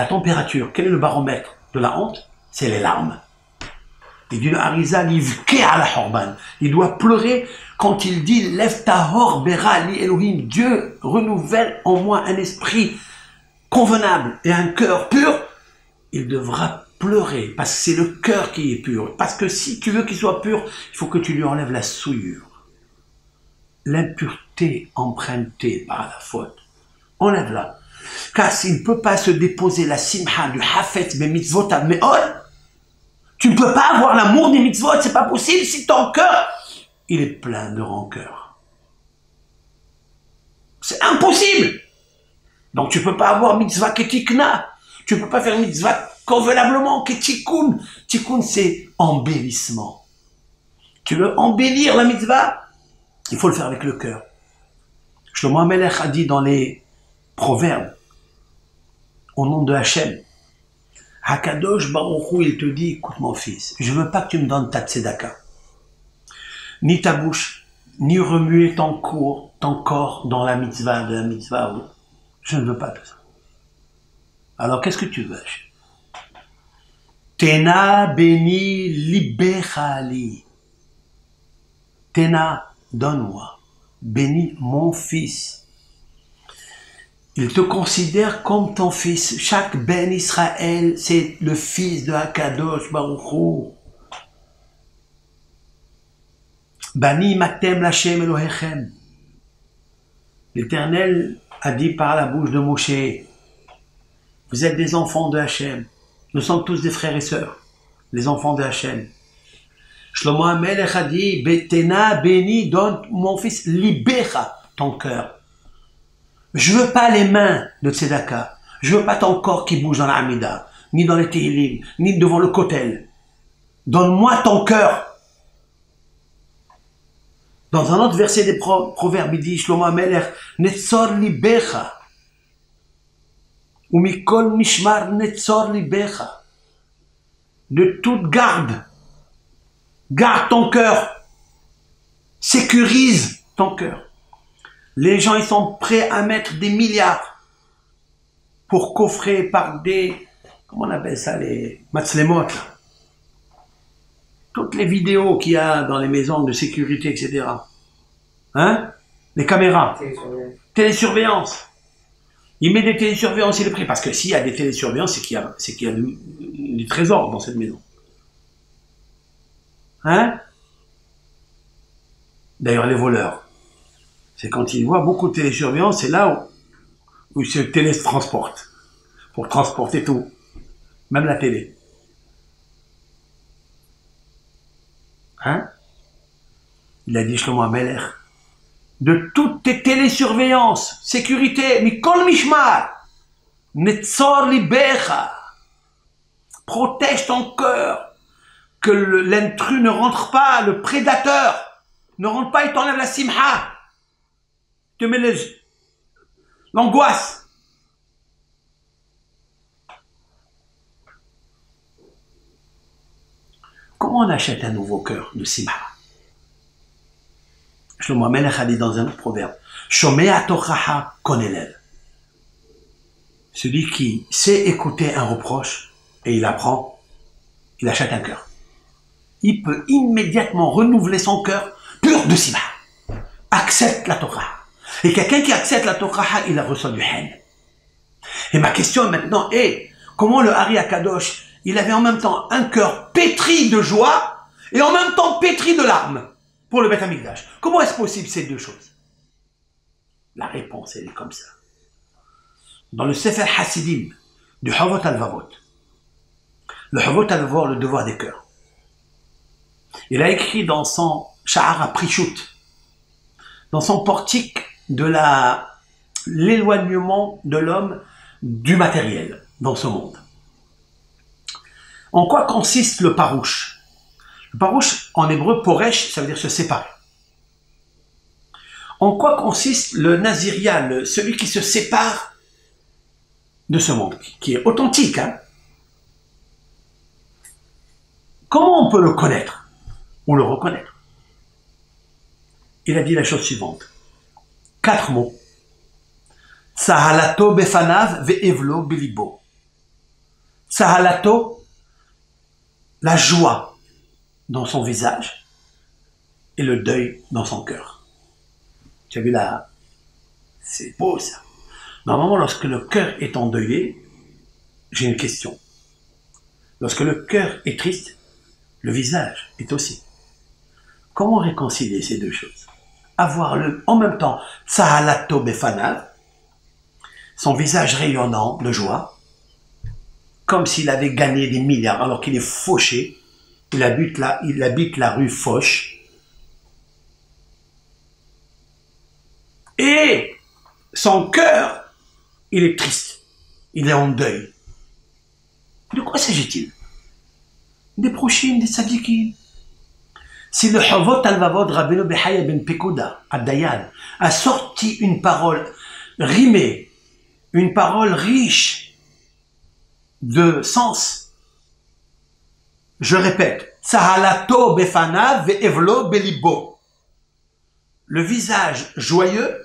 température, quel est le baromètre de la honte? C'est les larmes. Et dit le Harizal, il doit pleurer quand il dit lève ta hor bera li Elohim, Dieu renouvelle en moi un esprit convenable et un cœur pur. Il devra pleurer parce que c'est le cœur qui est pur. Parce que si tu veux qu'il soit pur, il faut que tu lui enlèves la souillure, l'impureté empruntée par la faute. Enlève-la. Car s'il ne peut pas se déposer la simha du hafetz be mitzvot ad me'od, tu ne peux pas avoir l'amour des mitzvot, c'est pas possible si ton cœur, il est plein de rancœur. C'est impossible. Donc tu ne peux pas avoir mitzvah ketikna. Tu ne peux pas faire mitzvah convenablement ketikun. Tikun, c'est embellissement. Tu veux embellir la mitzvah, il faut le faire avec le cœur. Shlomo HaMelech a dit dans les proverbes, au nom de Hachem, Hakadosh Baruch Hu, il te dit, écoute mon fils, je veux pas que tu me donnes ta tzedaka, ni ta bouche, ni remuer ton corps dans la mitzvah de la mitzvah. Je ne veux pas de ça. Alors qu'est-ce que tu veux? Tena beni libechali. Tena, donne-moi. Bénis mon fils. Il te considère comme ton fils. Chaque Ben Israël, c'est le fils de Hakadosh Baruch Hu. Bani matem lachem Elohechem. L'Éternel a dit par la bouche de Moshe, vous êtes des enfants de Hachem. Nous sommes tous des frères et sœurs, les enfants de Hachem. Shlomo HaMelech a dit, Betena béni, donne mon fils, libéra ton cœur. Je veux pas les mains de Tzedaka. Je veux pas ton corps qui bouge dans l'Amida, ni dans les Tehillim, ni devant le Kotel. Donne-moi ton cœur. Dans un autre verset des Proverbes, il dit, Shlomo HaMelech, Netzor libecha. Ou mikol mishmar netzor libecha. De toute garde. Garde ton cœur. Sécurise ton cœur. Les gens, ils sont prêts à mettre des milliards pour coffrer par des, comment on appelle ça, les matzlemot. Toutes les vidéos qu'il y a dans les maisons de sécurité, etc. Hein? Les caméras. Télésurveillance. Il met des télésurveillances, il est prêt. Parce que s'il y a des télésurveillances, c'est qu'il y a du trésor dans cette maison. Hein? D'ailleurs, les voleurs. C'est quand ils voient beaucoup de télésurveillance, c'est là où ils se télétransportent. Pour transporter tout. Même la télé. Hein? Il a dit Shlomo HaMelech, de toutes tes télésurveillances, sécurité, mikol mishmar, netzor libecha, protège ton cœur, que l'intrus ne rentre pas, le prédateur ne rentre pas, il t'enlève la simha, te met l'angoisse. Comment on achète un nouveau cœur de simha? Shlomo HaMelech a dit dans un autre proverbe, Shomea tochaha konelel. Celui qui sait écouter un reproche et il apprend, il achète un cœur. Il peut immédiatement renouveler son cœur pur de simha. Accepte la Torah. Et quelqu'un qui accepte la Torah, il reçoit du haine. Et ma question maintenant est, comment le Ari Akadosh, il avait en même temps un cœur pétri de joie et en même temps pétri de larmes pour le Beth Amikdash. Comment est-ce possible ces deux choses? La réponse, elle est comme ça. Dans le Sefer Hasidim du Havot Alvavot, le Havot Alvavot, le devoir des cœurs, il a écrit dans son Sha'ara Prishut, dans son portique de l'éloignement de l'homme du matériel dans ce monde. En quoi consiste le parouche? Le parouche, en hébreu, poresh, ça veut dire se séparer. En quoi consiste le naziria, celui qui se sépare de ce monde, qui est authentique, hein? Comment on peut le connaître ou le reconnaître? Il a dit la chose suivante. 4 mots. Sahalato befanav ve'evlo bilibo. Sahalato, la joie dans son visage et le deuil dans son cœur. Tu as vu là? C'est beau ça. Normalement, lorsque le cœur est endeuillé, j'ai une question. Lorsque le cœur est triste, le visage est aussi. Comment réconcilier ces deux choses? Avoir en même temps Sahalato befanav, son visage rayonnant de joie, comme s'il avait gagné des milliards alors qu'il est fauché, il habite la rue Foch, et son cœur, il est triste, il est en deuil. De quoi s'agit-il? Des prochaines, des sadikim. Si le Havot Alvavot Rabbeinu Bechaya ben Pekouda, Ad-Dayan, a sorti une parole rimée, une parole riche, de sens. Je répète, Sahalato befanav ve'evlo belibo. Le visage joyeux,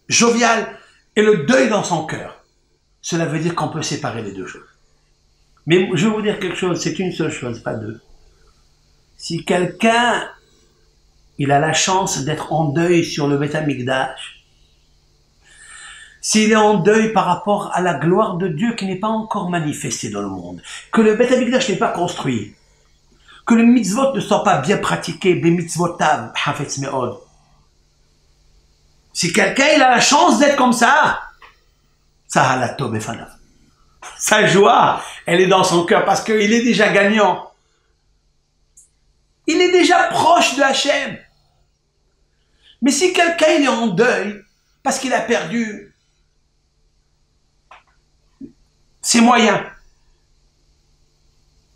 jovial, et le deuil dans son cœur. Cela veut dire qu'on peut séparer les deux choses. Mais je vais vous dire quelque chose, c'est une seule chose, pas deux. Si quelqu'un, il a la chance d'être en deuil sur le Beth Amikdash, s'il est en deuil par rapport à la gloire de Dieu qui n'est pas encore manifestée dans le monde, que le Beth Amikdash n'est pas construit, que les mitzvot ne soient pas bien pratiqués, des mitzvotav, hafetz me'od. Si quelqu'un il a la chance d'être comme ça, Sahalato befanav. Sa joie, elle est dans son cœur parce qu'il est déjà gagnant. Il est déjà proche de Hachem. Mais si quelqu'un il est en deuil parce qu'il a perdu ses moyens,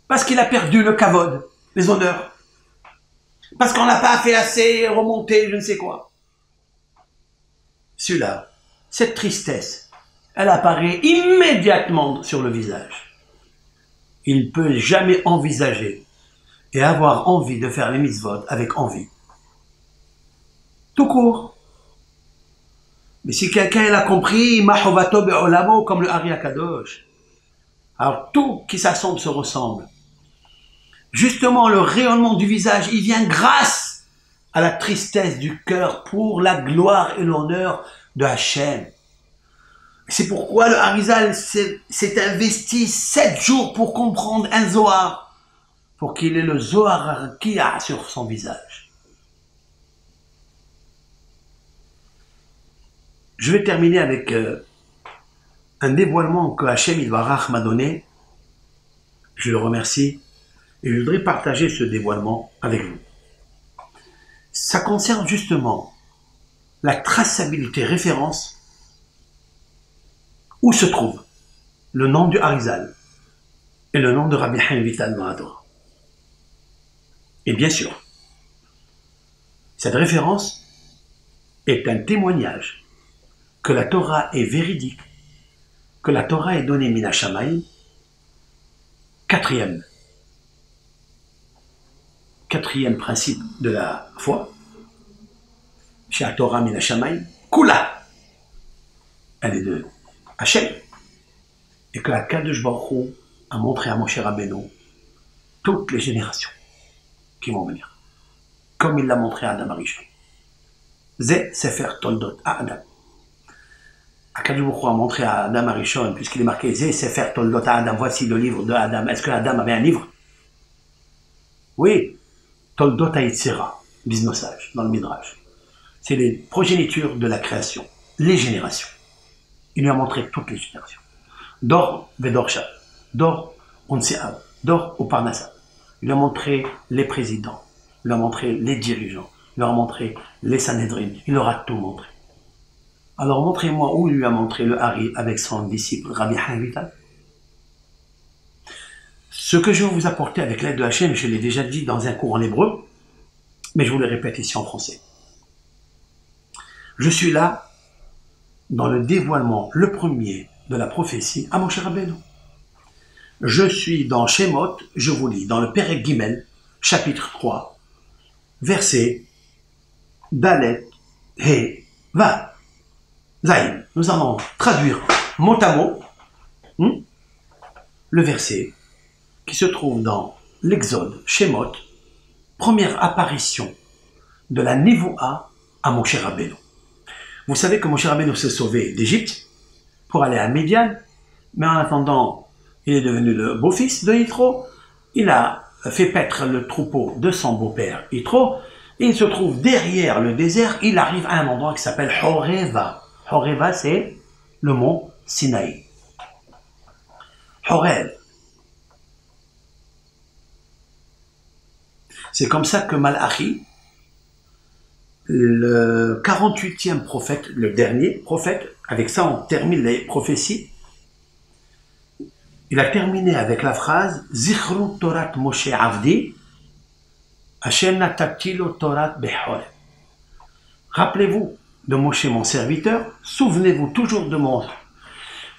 parce qu'il a perdu le kavod, les honneurs, parce qu'on n'a pas fait assez remonter, je ne sais quoi. Celui-là, cette tristesse, elle apparaît immédiatement sur le visage. Il ne peut jamais envisager et avoir envie de faire les mitzvot avec envie. Tout court. Mais si quelqu'un l'a compris, mahovato be'olamo, comme le Ari Akadosh, alors tout qui s'assemble se ressemble. Justement, le rayonnement du visage, il vient grâce à la tristesse du cœur pour la gloire et l'honneur de Hachem. C'est pourquoi le Harizal s'est investi 7 jours pour comprendre un Zohar, pour qu'il ait le Zohar qui a sur son visage. Je vais terminer avec un dévoilement que Hachem Yitbarach m'a donné. Je le remercie et je voudrais partager ce dévoilement avec vous. Ça concerne justement la traçabilité référence où se trouve le nom du Harizal et le nom de Rabbi Chaim Vital dans la Torah. Et bien sûr, cette référence est un témoignage que la Torah est véridique, que la Torah est donnée Mina Shamayim. Quatrième principe de la foi, chez la Torah Mina Shamayim, Kula, elle est de Hachem, et que la Kadosh Baruch Hu a montré à Moshe Rabbeinu toutes les générations qui vont venir, comme il l'a montré à Adam Arishon. Zé Sefer Toldot à Adam. Akadosh Baruch Hu a montré à Adam Arishon, puisqu'il est marqué Zé Sefer Toldot à Adam, voici le livre de Adam. Est-ce que Adam avait un livre? Oui, Toldot Yitzira, Biznosage, dans le Midrash. C'est les progénitures de la création, les générations. Il lui a montré toutes les générations. Dor Vedorcha, Dor Onseab, Dor au Parnassa. Il lui a montré les présidents, il lui a montré les dirigeants, il leur a montré les Sanhedrin, il leur a tout montré. Alors montrez-moi où il lui a montré le Hari avec son disciple Rabbi Chaim Vital. Ce que je vais vous apporter avec l'aide de Hachem, je l'ai déjà dit dans un cours en hébreu, mais je vous le répète ici en français. Je suis là dans le dévoilement, le premier de la prophétie à Moshe Rabbeinu. Je suis dans Shemot, je vous lis, dans le Perek Gimel, chapitre 3, verset Dalet, He, Va, Zayin. Nous allons traduire mot à mot le verset qui se trouve dans l'Exode, Shemot, première apparition de la Nevoa à Moshe Rabbeinu. Vous savez que Moshe Rabbeinu s'est sauvé d'Égypte pour aller à Médian, mais en attendant, il est devenu le beau-fils de Yitro. Il a fait paître le troupeau de son beau-père Yitro, et il se trouve derrière le désert. Il arrive à un endroit qui s'appelle Horeva. Horeva, c'est le mont Sinaï. Horev. C'est comme ça que Malachi, le 48e prophète, le dernier prophète, avec ça on termine les prophéties, il a terminé avec la phrase Zichru Torat Moshe Avdi, Hashem natati lo Torat Behoreb. Rappelez-vous de Moshe mon serviteur, souvenez-vous toujours de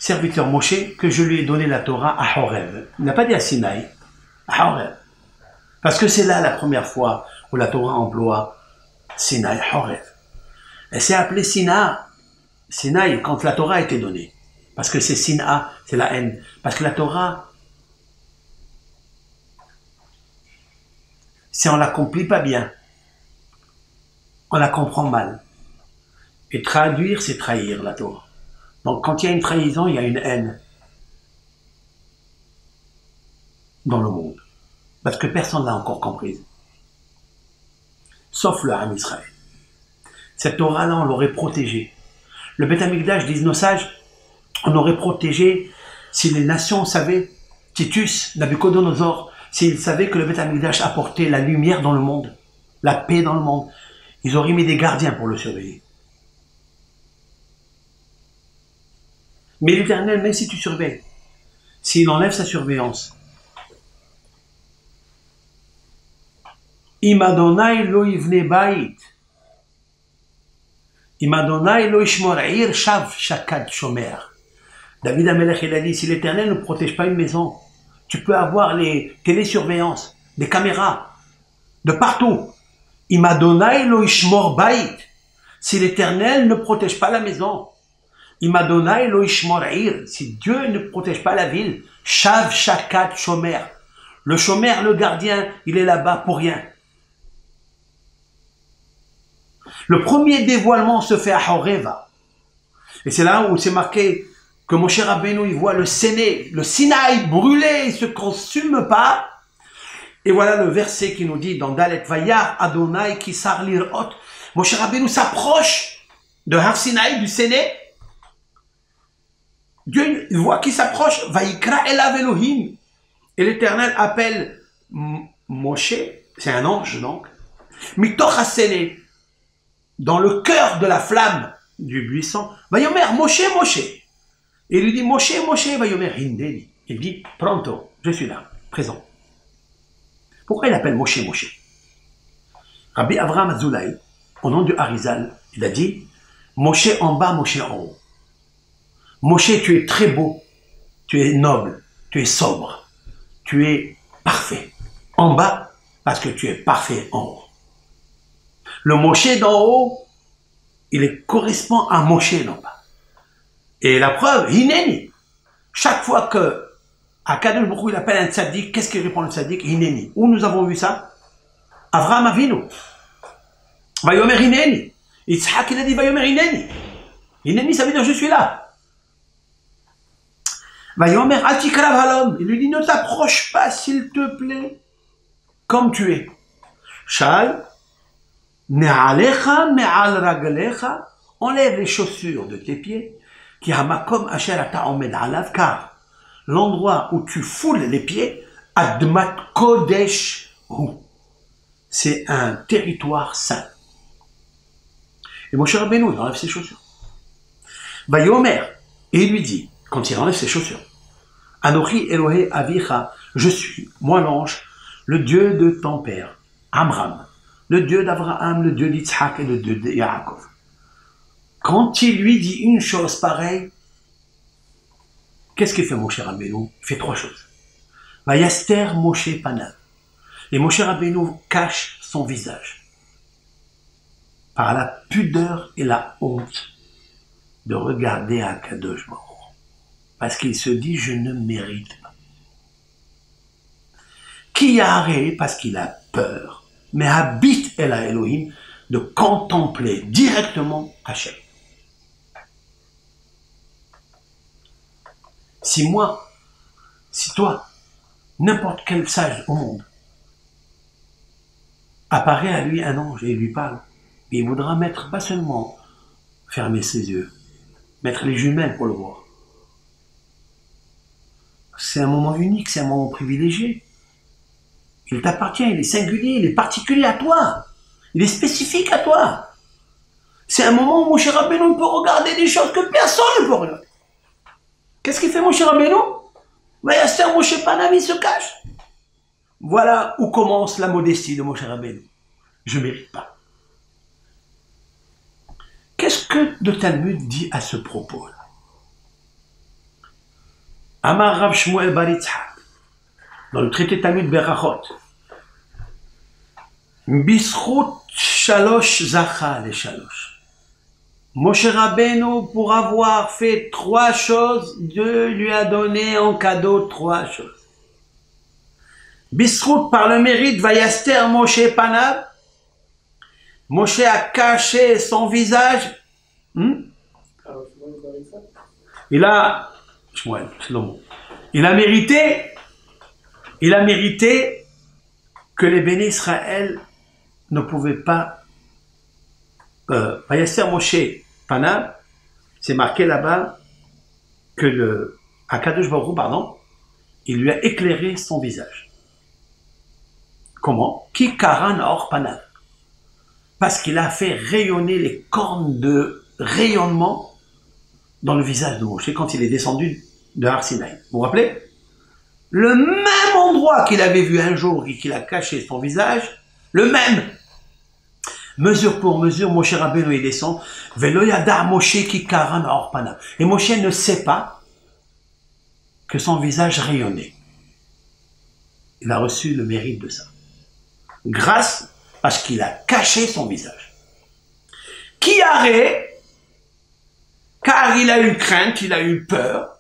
serviteur Moshe, que je lui ai donné la Torah à Horeb. Il n'a pas dit à Sinaï, à Horeb. Parce que c'est là la première fois où la Torah emploie Sinaï, Horeb. Elle s'est appelée Sinaï, quand la Torah a été donnée. Parce que c'est Sina, c'est la haine. Parce que la Torah, si on ne l'accomplit pas bien, on la comprend mal. Et traduire, c'est trahir la Torah. Donc quand il y a une trahison, il y a une haine dans le monde. Parce que personne ne l'a encore comprise. Sauf le Ham Israël. Cette Torah-là, on l'aurait protégée. Le Beth Amikdash, disent nos sages, on aurait protégé si les nations savaient, Titus, Nabucodonosor, s'ils savaient que le Beth Amikdash apportait la lumière dans le monde, la paix dans le monde, ils auraient mis des gardiens pour le surveiller. Mais l'Éternel, même si tu surveilles, s'il enlève sa surveillance, Im Adonai lo yivne bayit, Im Adonai lo yishmor ir shav shakad shomer. David Amelech, il a dit, si l'Éternel ne protège pas une maison, tu peux avoir les télésurveillances, des caméras, de partout. Im Adonai lo yishmor bayit. Si l'Éternel ne protège pas la maison, Im Adonai lo yishmor ir. Si Dieu ne protège pas la ville, shav shakad shomer. Le shomer, le gardien, il est là-bas pour rien. Le premier dévoilement se fait à Horeva. Et c'est là où c'est marqué que Moshe Rabbeinu, il voit le Sinaï brûler, il ne se consume pas. Et voilà le verset qui nous dit dans Dalet Vayar Adonai ki sar lirot. Moshe Rabbeinu s'approche de Har Sinaï, du Séné. Dieu, il voit qu'il s'approche. Vayikra elav Elohim. Et l'Éternel appelle Moshe, c'est un ange donc, Mitoch HaSéné, dans le cœur de la flamme du buisson, Vayomer, Moshe, Moshe. Et il lui dit, Moshe, Moshe, Vayomer, Hindeli. Il dit, pronto, je suis là, présent. Pourquoi il appelle Moshe, Moshe? Rabbi Avraham Azoulay, au nom de Harizal, il a dit, Moshe en bas, Moshe en haut. Moshe, tu es très beau, tu es noble, tu es sobre, tu es parfait. En bas, parce que tu es parfait en haut. Le Moshe d'en haut, correspond à Moshe d'en bas. Et la preuve, Hineni. Chaque fois que Akadosh Baruch Hu il appelle un tzaddik, qu'est-ce qu'il répond le tzaddik? Hineni. Où nous avons vu ça? Avraham Avinu. Vayomer Hineni. Yitzhak il a dit Vayomer Hineni. Hineni ça veut dire je suis là. Vayomer Atikrav Halom. Il lui dit ne t'approche pas s'il te plaît. Comme tu es. Shal. Ne'alecha me'al raglecha, enlève les chaussures de tes pieds, qui hamakom asher ata omed alav, car l'endroit où tu foules les pieds, admat kodesh hu, c'est un territoire saint. Et Moshe Rabbeinu, il enlève ses chaussures. Vayomer, et il lui dit, quand il enlève ses chaussures, Anochi Elohe Avicha, je suis, moi l'ange, le Dieu de ton père, Amram, le Dieu d'Abraham, le Dieu d'Yitzhak et le Dieu de Yaakov. Quand il lui dit une chose pareille, qu'est-ce qu'il fait Moshe Rabbeinu? Il fait trois choses. Vayaster Moshe Panav. Et Moshe Rabbeinu cache son visage par la pudeur et la honte de regarder Akadosh Baruch Hu. Parce qu'il se dit, je ne mérite pas. Kiyare, parce qu'il a peur. Mais habite El Elohim de contempler directement Hachem. Si moi, si toi, n'importe quel sage au monde, apparaît à lui un ange et lui parle, et il voudra mettre, pas seulement fermer ses yeux, mettre les jumelles pour le voir. C'est un moment unique, c'est un moment privilégié. Il t'appartient, il est singulier, il est particulier à toi. Il est spécifique à toi. C'est un moment où Moshe Rabbeinu peut regarder des choses que personne ne peut regarder. Qu'est-ce qu'il fait Moshe Rabbeinu? Vayaster Moshe Panav, il se cache. Voilà où commence la modestie de Moshe Rabbeinu. Je ne mérite pas. Qu'est-ce que le Talmud dit à ce propos-là? Amar Rav Shmuel bar Yitzhak, dans le traité Talmud Berachot, Bischut Shalosh Zacha le Shalosh. Moshe Rabbeinu, pour avoir fait 3 choses, Dieu lui a donné en cadeau 3 choses. Bischut, par le mérite, Vayaster Moshe Panav. Moshe a caché son visage. Il a, Shmuel, c'est le mot. Il a mérité que les bénis Israël ne pouvaient pas. Vayaster Moshe Panav, c'est marqué là-bas que le Akadosh Baruch Hu, pardon, il lui a éclairé son visage. Comment? Ki karan or Panav. Parce qu'il a fait rayonner les cornes de rayonnement dans le visage de Moshe quand il est descendu de Har Sinaï. Vous vous rappelez? Le même endroit qu'il avait vu un jour et qu'il a caché son visage, le même. Mesure pour mesure, Moshe Rabbeinu il descend. Velo yada Moshe ki karan or Panav. Et Moshe ne sait pas que son visage rayonnait. Il a reçu le mérite de ça. Grâce parce qu'il a caché son visage. Qui arrête, car il a eu crainte, il a eu peur.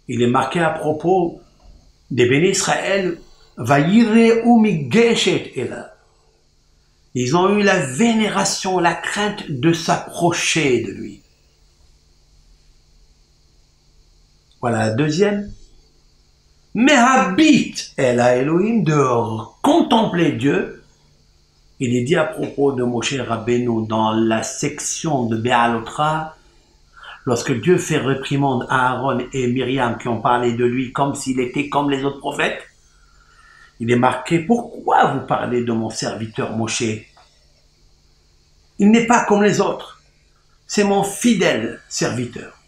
Il est marqué à propos des bénis Israël, Vayire umigeshet ela. Ils ont eu la vénération, la crainte de s'approcher de lui. Voilà la deuxième. Mehabit el Elohim, de contempler Dieu. Il est dit à propos de Moshe Rabbeinu dans la section de Béalotra, lorsque Dieu fait réprimande à Aaron et Myriam qui ont parlé de lui comme s'il était comme les autres prophètes, il est marqué, pourquoi vous parlez de mon serviteur Moshe? Il n'est pas comme les autres, c'est mon fidèle serviteur.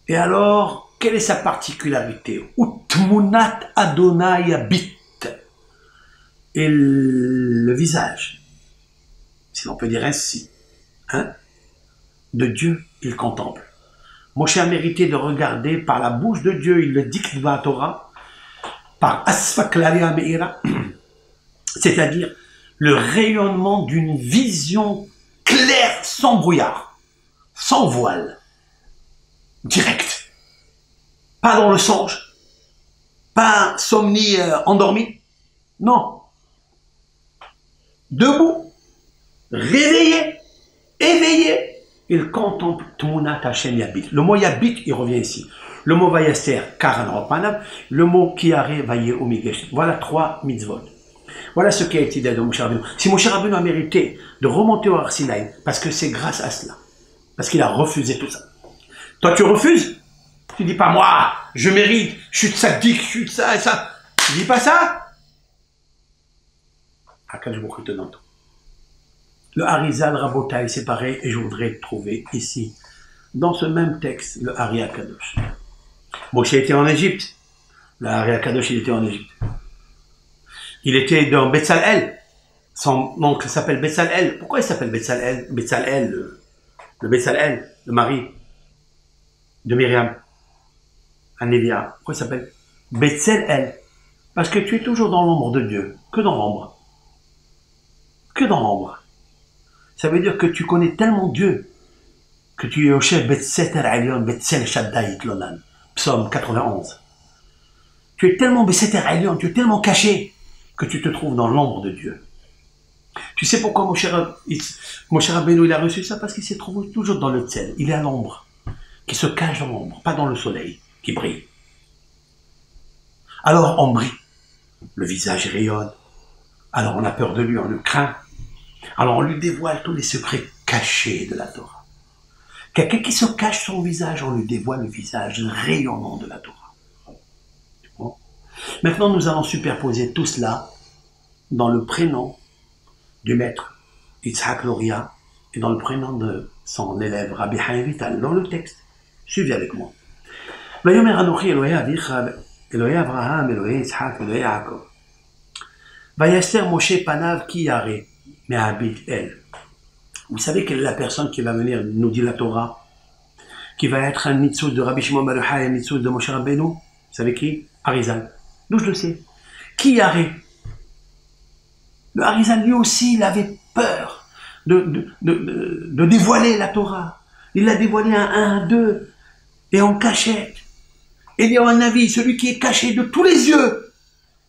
Et alors, quelle est sa particularité? Utmunat Adonai habit. Et le visage, si l'on peut dire ainsi, de Dieu, il contemple. Moshe a mérité de regarder par la bouche de Dieu, il le dicte dans la Torah, par Asfaklaria Meira, c'est-à-dire le rayonnement d'une vision claire, sans brouillard, sans voile, direct, pas dans le songe, pas somni endormi, non. Debout, réveillé, éveillé, il contemple Tmunat Hashem Yabit. Le mot Yabit, il revient ici. Le mot Vayaster, Karan Ropanav, le mot Kiare, Vaye Omigesh. Voilà 3 mitzvot. Voilà ce qui a été dit de Moshe Rabbeinu. Si Moshe Rabbeinu a mérité de remonter au Har Sinaï, parce que c'est grâce à cela, parce qu'il a refusé tout ça. Toi, tu refuses? Tu dis pas moi, je mérite, je suis tzaddik, je suis de ça et ça. Tu dis pas ça? Le Harizal Rabotai, c'est pareil, et je voudrais trouver ici, dans ce même texte, le Hari Akadosh. Moshe était en Égypte. Le Hari Akadosh, il était en Égypte. Il était dans Betzalel. Son oncle s'appelle Betzalel. Pourquoi il s'appelle Betzalel? Betzalel, le Betzalel, le mari de Myriam, Anévia. Pourquoi il s'appelle Betzalel? Parce que tu es toujours dans l'ombre de Dieu. Que dans l'ombre. Que dans l'ombre. Ça veut dire que tu connais tellement Dieu que tu es au chef Betseter Alion, Betsel Shaddai Itlonan. Psaume 91. Tu es tellement Betseter Alion, tu es tellement caché que tu te trouves dans l'ombre de Dieu. Tu sais pourquoi Moshe Rabbeinu il a reçu ça? Parce qu'il s'est trouvé toujours dans le Tzel. Il est à l'ombre, qui se cache dans l'ombre, pas dans le soleil, qui brille. Alors on brille, le visage rayonne, alors on a peur de lui, on le craint. Alors on lui dévoile tous les secrets cachés de la Torah. Quelqu'un qui se cache son visage, on lui dévoile le visage rayonnant de la Torah. Bon. Maintenant, nous allons superposer tout cela dans le prénom du maître Yitzhak Luria et dans le prénom de son élève Rabbi Chaim Vital, dans le texte. Suivez avec moi. Vayomer Anochi Elohei Avicha, Elohei Abraham, Elohei Yitzhak, Elohei Yaakov. Vayaster Moshe Panav Ki Yare, Mehabit El. Vous savez quelle est la personne qui va venir nous dire la Torah, qui va être un Nitsoud de Rabbi Shimon Bar Yochai et un Nitsoud de Moshe Rabbeinu. Vous savez qui? Arizal. D'où je le sais. Qui Yaré? Le Arizal, lui aussi, il avait peur de dévoiler la Torah. Il l'a dévoilée à 1, à 2, et en cachette. Et il y a un avis, celui qui est caché de tous les yeux,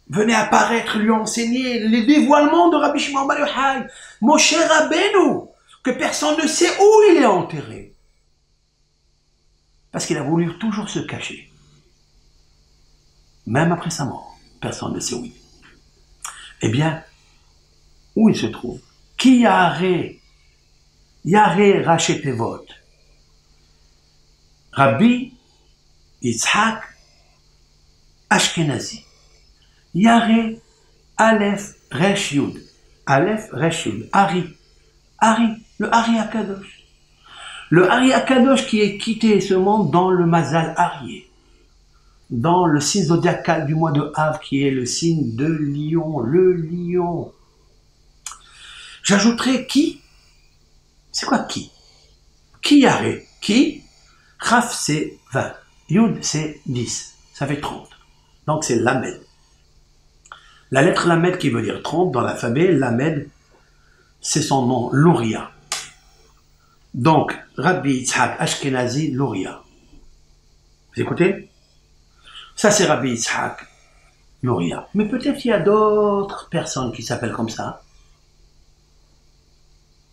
venait apparaître, lui enseigner les dévoilements de Rabbi Shimon Bar Yochai, Moshe Rabbeinu, que personne ne sait où il est enterré. Parce qu'il a voulu toujours se cacher. Même après sa mort, personne ne sait où il est. Eh bien, où il se trouve? Qui Yaré Rachetevot? Rabbi Yitzhak Ashkenazi. Yaré Aleph Resh Yud. Aleph Resh Yud. Ari, le Ari Akadosh. Le Ari Akadosh qui est quitté ce monde dans le Mazal Arié. Dans le signe zodiacal du mois de Av, qui est le signe de Lion, le Lion. J'ajouterai qui? C'est quoi qui? Qui Yaré? Qui? Raf c'est 20, Yud c'est 10, ça fait 30. Donc c'est Lamed. La lettre Lamed qui veut dire 30 dans l'alphabet, Lamed, c'est son nom, Louria. Donc, Rabbi Yitzhak Ashkenazi, Louria. Vous écoutez? Ça, c'est Rabbi Yitzhak, Louria. Mais peut-être il y a d'autres personnes qui s'appellent comme ça.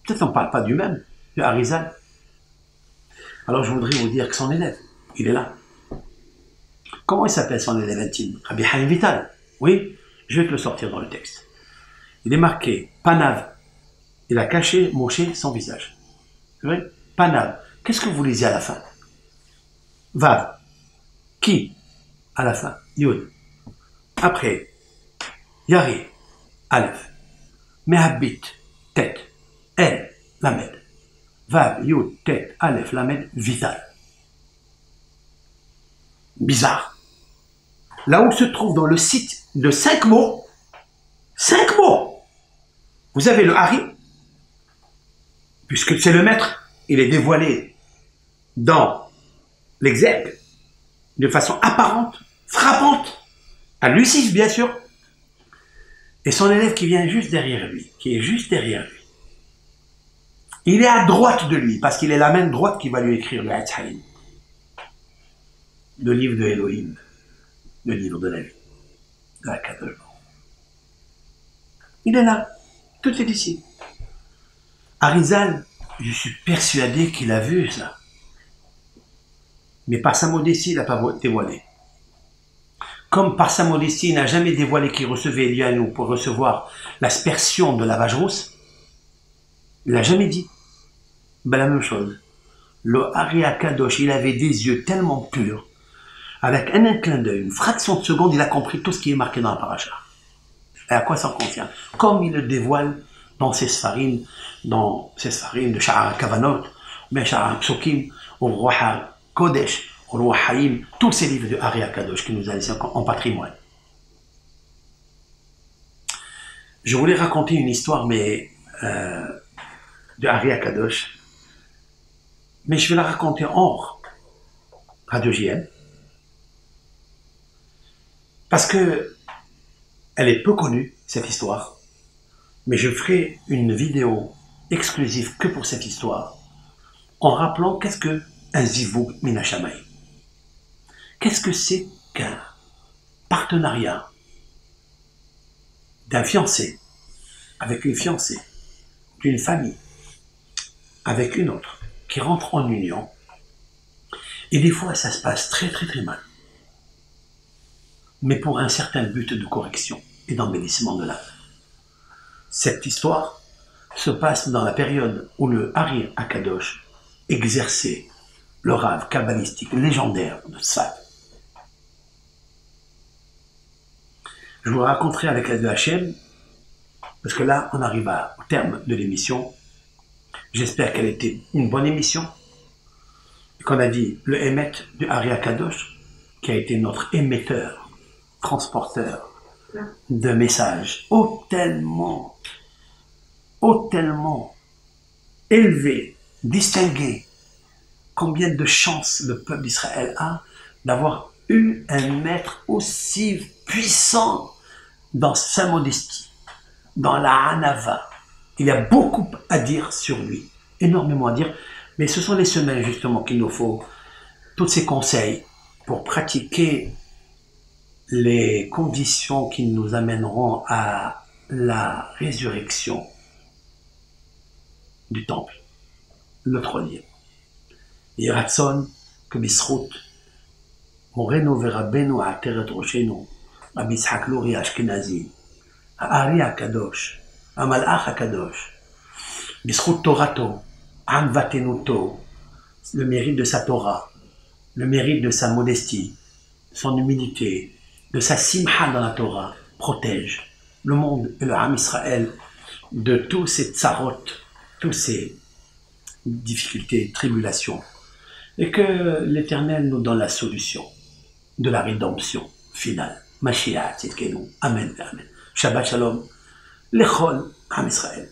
Peut-être on ne parle pas du même, de Arizal. Alors je voudrais vous dire que son élève, il est là. Comment il s'appelle son élève intime? Rabbi Chaim Vital. Oui, je vais te le sortir dans le texte. Il est marqué Panav. Il a caché Moshe son visage. C'est vrai? Panav. Qu'est-ce que vous lisez à la fin? Vav. Qui? À la fin. Yud. Après. Yari. Aleph. Mehabit. Tête. El. Lamed. Vav. Yud. Tête. Aleph. Lamed. Vital. Bizarre. Là où se trouve dans le site de 5 mots, 5 mots, vous avez le Hari, puisque c'est le maître, il est dévoilé dans l'exergue, de façon apparente, frappante, à lui-ci bien sûr, et son élève qui vient juste derrière lui, qui est juste derrière lui. Il est à droite de lui, parce qu'il est la main droite qui va lui écrire le Hatzaïn, le livre de Elohim, le livre de la vie, de la Kadosh. Il est là, tout est ici. Arizal, je suis persuadé qu'il a vu ça. Mais par sa modestie, il n'a pas dévoilé. Comme par sa modestie, il n'a jamais dévoilé qu'il recevait Elianou pour recevoir l'aspersion de la vache rousse, il n'a jamais dit. Ben, la même chose. Le Ari Akadosh, il avait des yeux tellement purs, avec un clin d'œil, une fraction de seconde, il a compris tout ce qui est marqué dans la paracha. Et à quoi ça contient? Comme il le dévoile dans ses sfarim de Sha'ar Kavanot, mais Sha'ar Psukim, au Roi Kodesh, au Roi Haïm, tous ces livres de Ari Akadosh qui nous a laissés en patrimoine. Je voulais raconter une histoire, mais de Ari Akadosh, mais je vais la raconter hors Radio JM, parce que elle est peu connue, cette histoire, mais je ferai une vidéo exclusive que pour cette histoire, en rappelant qu'est-ce que un zivug minashamay. Qu'est-ce que c'est qu'un partenariat d'un fiancé avec une fiancée, d'une famille avec une autre, qui rentre en union, et des fois ça se passe très très très mal, mais pour un certain but de correction et d'embellissement de l'âme. Cette histoire se passe dans la période où le Ari Akadosh exerçait le rave kabbalistique légendaire de Tzfat. Je vous raconterai avec l'aide de Hachem, parce que là on arrive au terme de l'émission. J'espère qu'elle était une bonne émission, et qu'on a dit le émet du Ari Akadosh, qui a été notre émetteur, transporteur de messages tellement élevé, distingué, combien de chance le peuple d'Israël a d'avoir eu un maître aussi puissant dans sa modestie, dans la hanava. Il y a beaucoup à dire sur lui, énormément à dire, mais ce sont les semaines justement qu'il nous faut, tous ces conseils pour pratiquer les conditions qui nous amèneront à la résurrection du temple, le troisième. Yiratson, que Bisrout, Moreno Verabeno a Teret Roshenu, Rabbi Yitzhak Luri Ashkenazi, Ari Akadosh, Amalach Akadosh, Bisrout Torato, Anvatenuto, le mérite de sa Torah, le mérite de sa modestie, son humilité, de sa simha dans la Torah, protège le monde et le Ham Israël de tous ces tsarot, tous ces difficultés, tribulations, et que l'Éternel nous donne la solution de la rédemption finale. Mashiach, Tzidkenu. Amen, amen. Shabbat Shalom. Lechol Ham Israël.